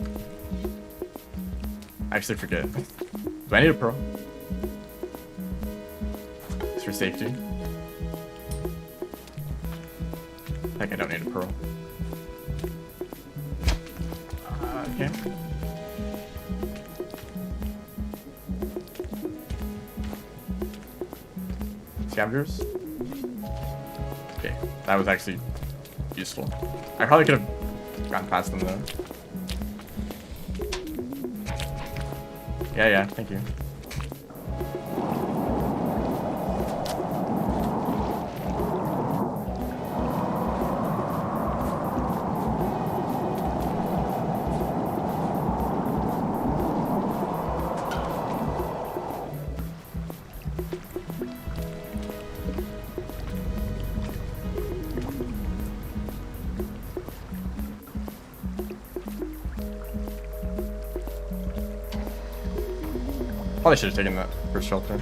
I actually forget. Do I need a pearl? It's for safety. Heck, I don't need a pearl. Okay. Scavengers? Okay, that was actually useful. I probably could have gotten past them though. Yeah, thank you. Probably should have taken that first shelter,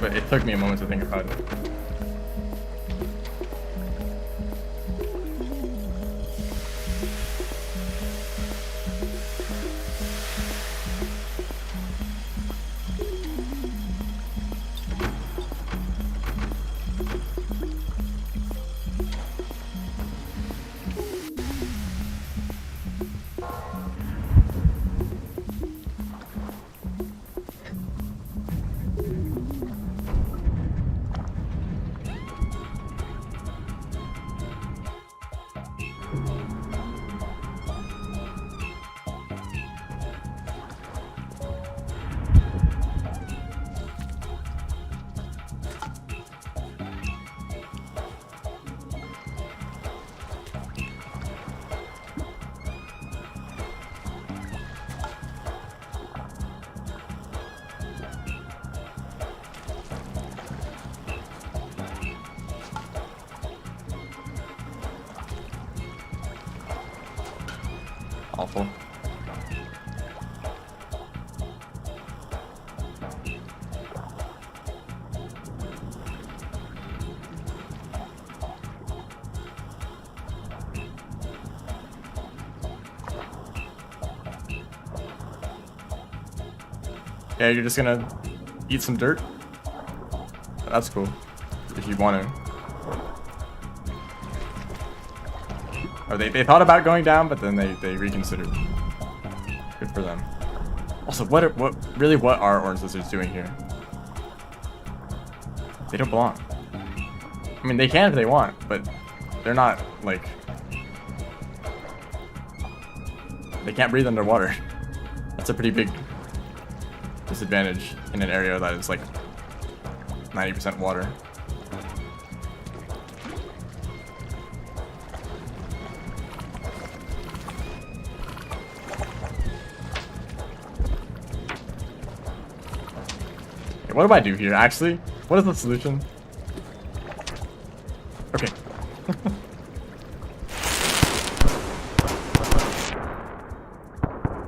but it took me a moment to think about it. Awful. Yeah, you're just gonna eat some dirt? That's cool. If you want to. Or they thought about going down, but then they reconsidered. Good for them. Also, what are orange lizards doing here? They don't belong. I mean, they can if they want, but they're not, like... They can't breathe underwater. That's a pretty big disadvantage in an area that is, like, 90% water. What do I do here, actually? What is the solution? Okay.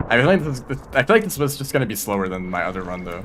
I feel like this was just gonna be slower than my other run, though.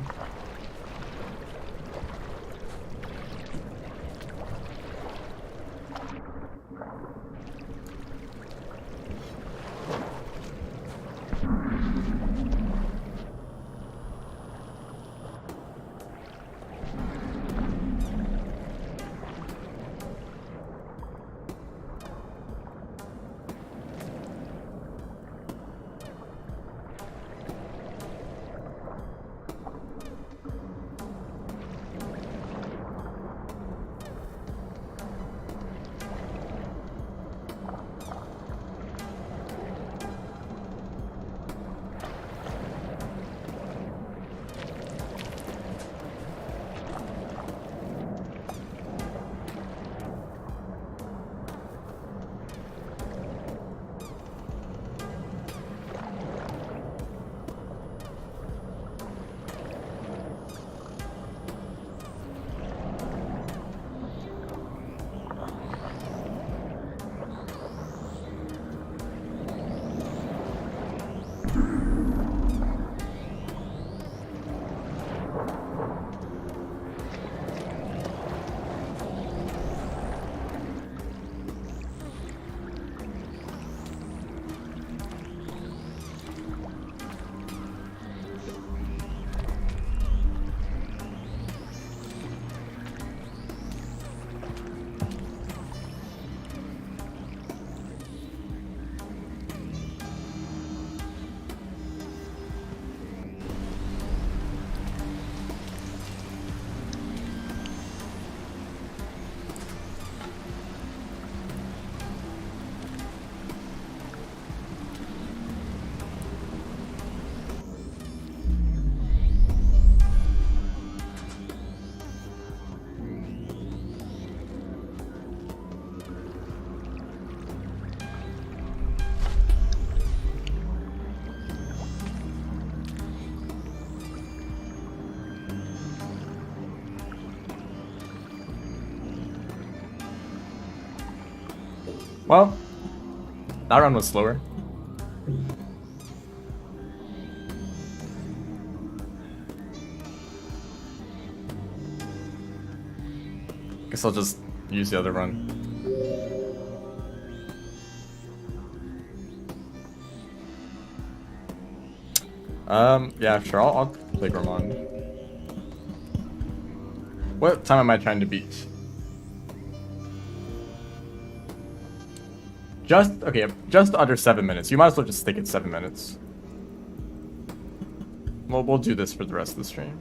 Well, that run was slower. Guess I'll just use the other run. Yeah, sure, I'll play Gourmand. What time am I trying to beat? Okay, just under 7 minutes. You might as well just stick at 7 minutes. Well, we'll do this for the rest of the stream.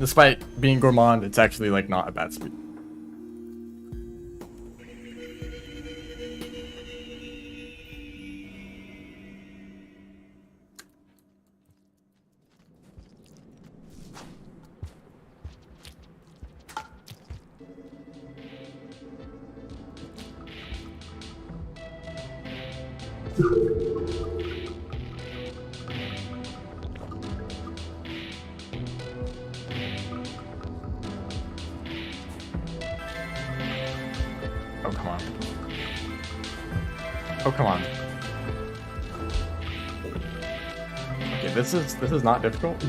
Despite being Gourmand, it's actually like not a bad speed. Oh, come on. Oh, come on. Okay, this is not difficult.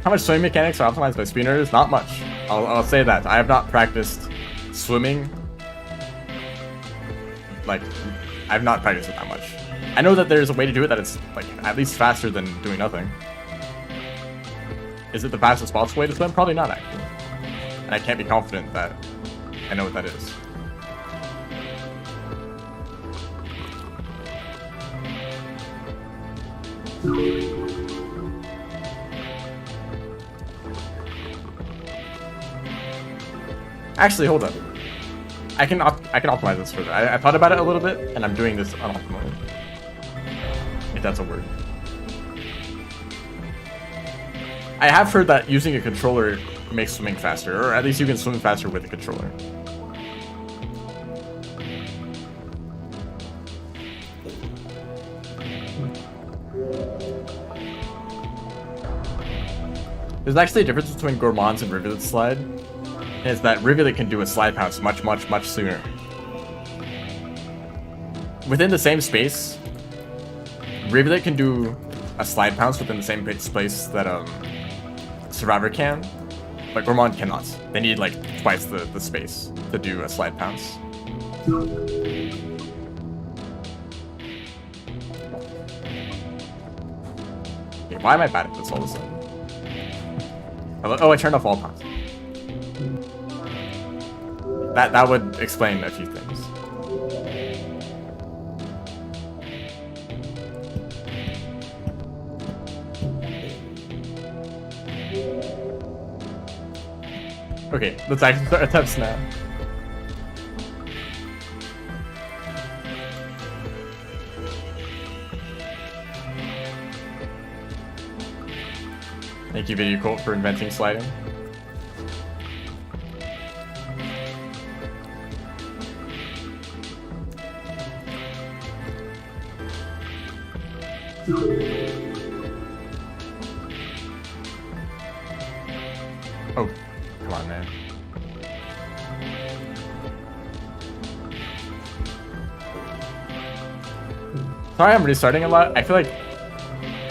How much swimming mechanics are optimized by speedrunners? Not much. I'll say that. I have not practiced swimming. Like, I've not practiced it that much. I know that there's a way to do it that it's like at least faster than doing nothing. Is it the fastest possible way to swim? Probably not, actually. And I can't be confident that I know what that is. Actually, hold up. I can optimize this further. I thought about it a little bit, and I'm doing this unoptimally. If that's a word. I have heard that using a controller makes swimming faster, or at least you can swim faster with a controller. There's actually a difference between Gourmand's and Rivulet's slide. Is that Rivulet can do a slide pounce much sooner. Within the same space, Rivulet can do a slide pounce within the same space that Survivor can, but Gourmand cannot. They need like twice the space to do a slide pounce. Okay, why am I bad at this all of a sudden? Oh, I turned off all pounds. That would explain a few things. Okay, let's actually start attempts now. Thank you, Video Cult, for inventing sliding. Oh, come on, man. Sorry I'm restarting a lot. I feel like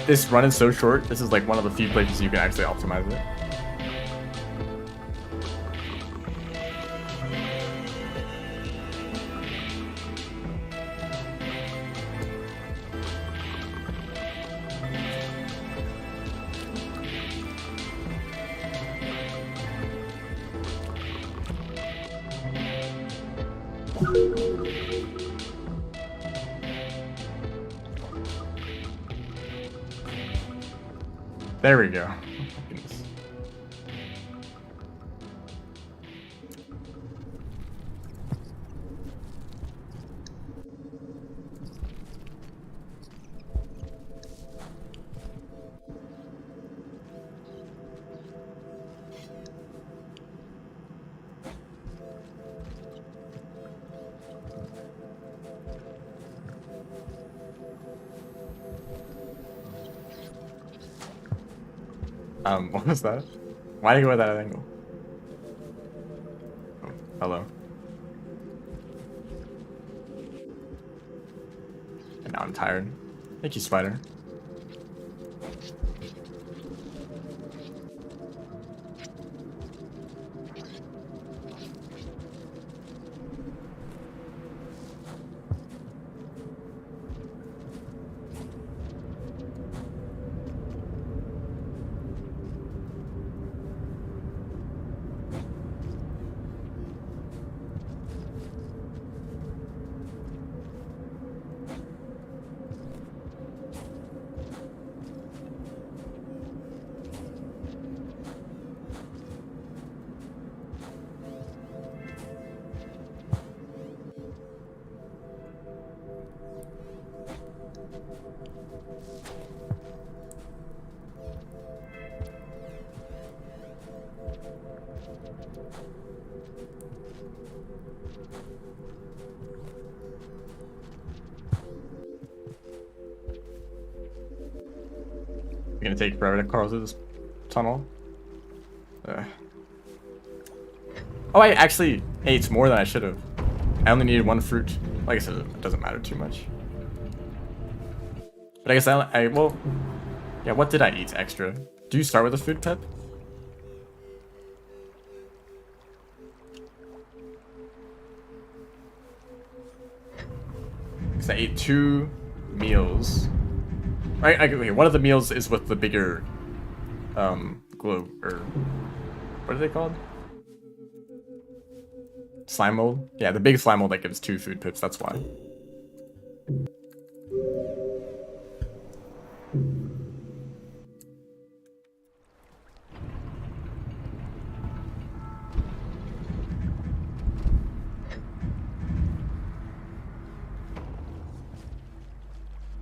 this run is so short. This is like one of the few places you can actually optimize it. There we go. Goodness. What was that? Why did you go at that angle? Oh, hello. And now I'm tired. Thank you, Spider. Gonna take forever to crawl through this tunnel. Oh, I actually ate more than I should have. I only needed one fruit. Like I said, it doesn't matter too much. But I guess well, yeah, what did I eat extra? Do you start with a food pep? Because I ate 2 meals. Right, okay, one of the meals is with the bigger globe, or what are they called? Slime mold? Yeah, the big slime mold that gives 2 food pips, that's why.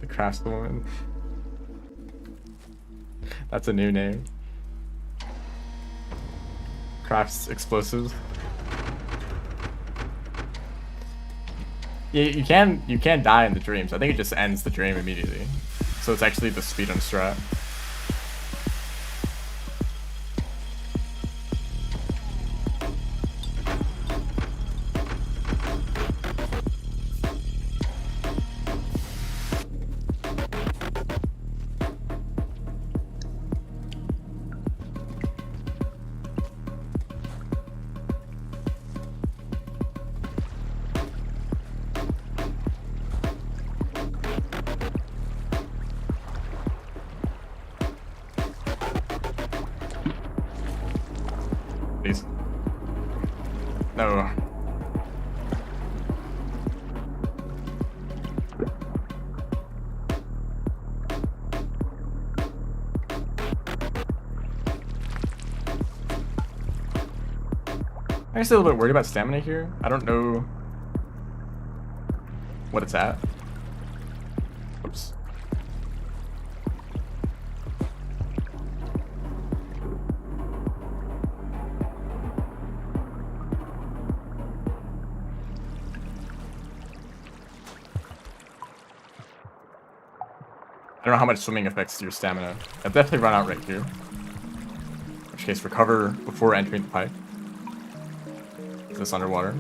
The craftswoman. That's a new name. Crafts explosives. Yeah, you can die in the dreams. I think it just ends the dream immediately. So it's actually the speedrun strat. Please. No. I'm actually a little bit worried about stamina here. I don't know what it's at. Oops. I don't know how much swimming affects your stamina. I've definitely run out right here. In which case, recover before entering the pipe. Is this underwater?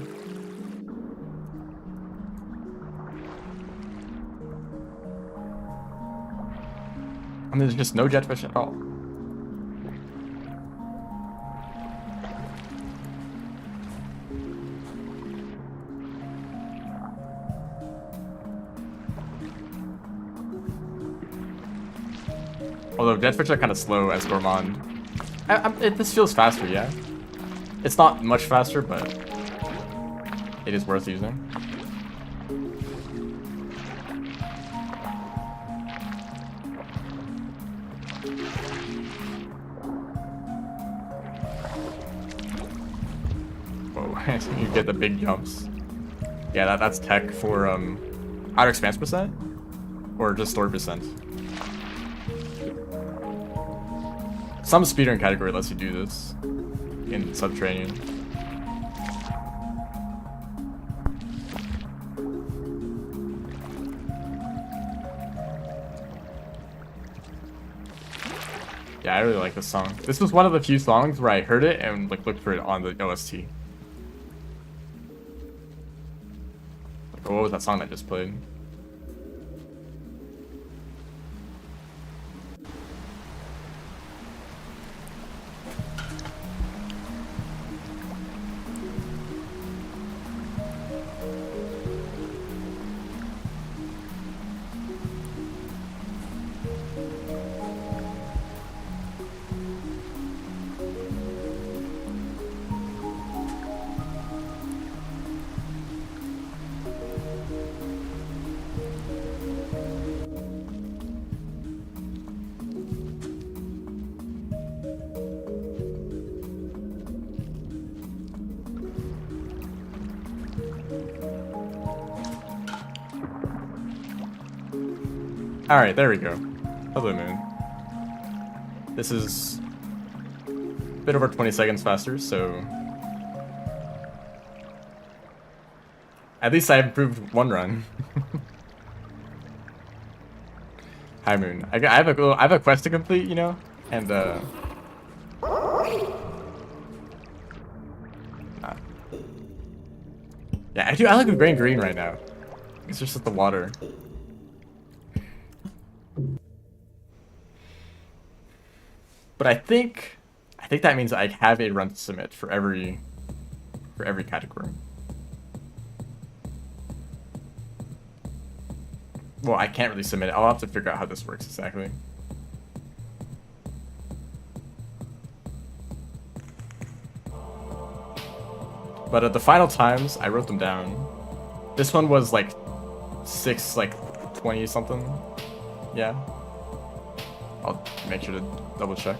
And there's just no jetfish at all. Although jetfish are kind of slow as gourmand. This feels faster, yeah. It's not much faster, but it is worth using. Whoa, you get the big jumps. Yeah, that's tech for outer expanse percent, or just story percent. Some speedrun category lets you do this in Subterranean. Yeah, I really like this song. This was one of the few songs where I heard it and like looked for it on the OST. Like, what was that song I just played? Alright, there we go. Hello, Moon. This is a bit over 20 seconds faster, so... At least I improved one run. Hi, Moon. I have a quest to complete, you know? And, nah. Yeah, I like the green right now. It's just like the water. But I think that means I have a run to submit for every category. Well, I can't really submit it. I'll have to figure out how this works exactly. But the final times, I wrote them down. This one was like 6:20 something. Yeah. I'll make sure to double check.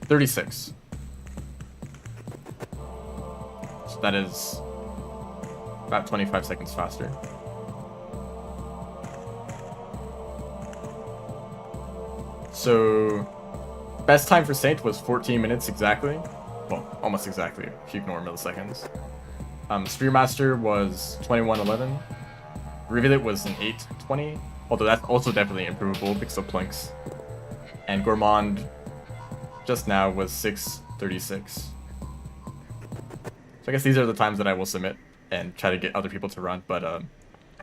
$36. So that is about 25 seconds faster. So best time for Saint was 14 minutes exactly. Well, almost exactly, if you ignore milliseconds. Spearmaster was 21:11. Reveal It was an 8:20, although that's also definitely improvable because of Plinks. And Gourmand just now was 6:36. So I guess these are the times that I will submit and try to get other people to run, but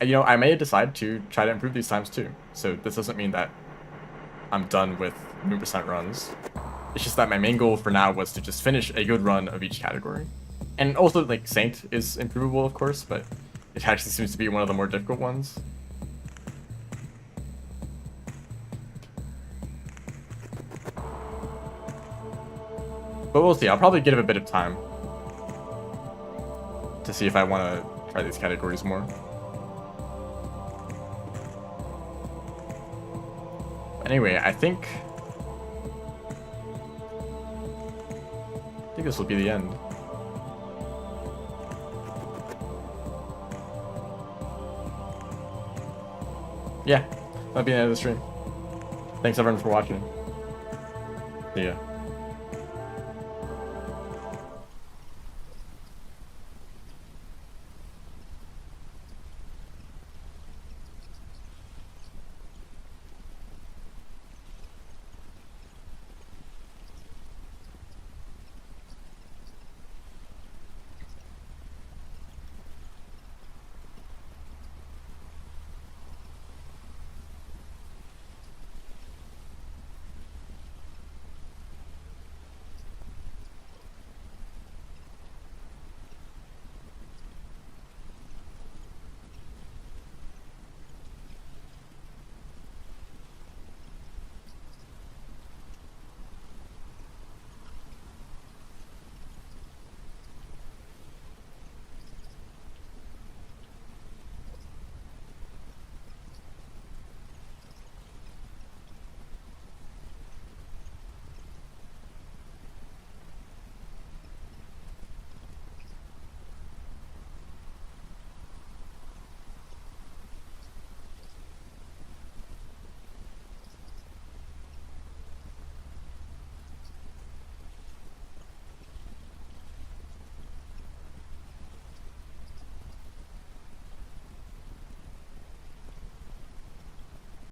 you know, I may decide to try to improve these times too. So this doesn't mean that I'm done with 100% runs. It's just that my main goal for now was to just finish a good run of each category. And also, like, Saint is improvable, of course, but it actually seems to be one of the more difficult ones. But we'll see. I'll probably give it a bit of time to see if I want to try these categories more. Anyway, I think this will be the end. Yeah, that'll be the end of the stream. Thanks everyone for watching. See ya.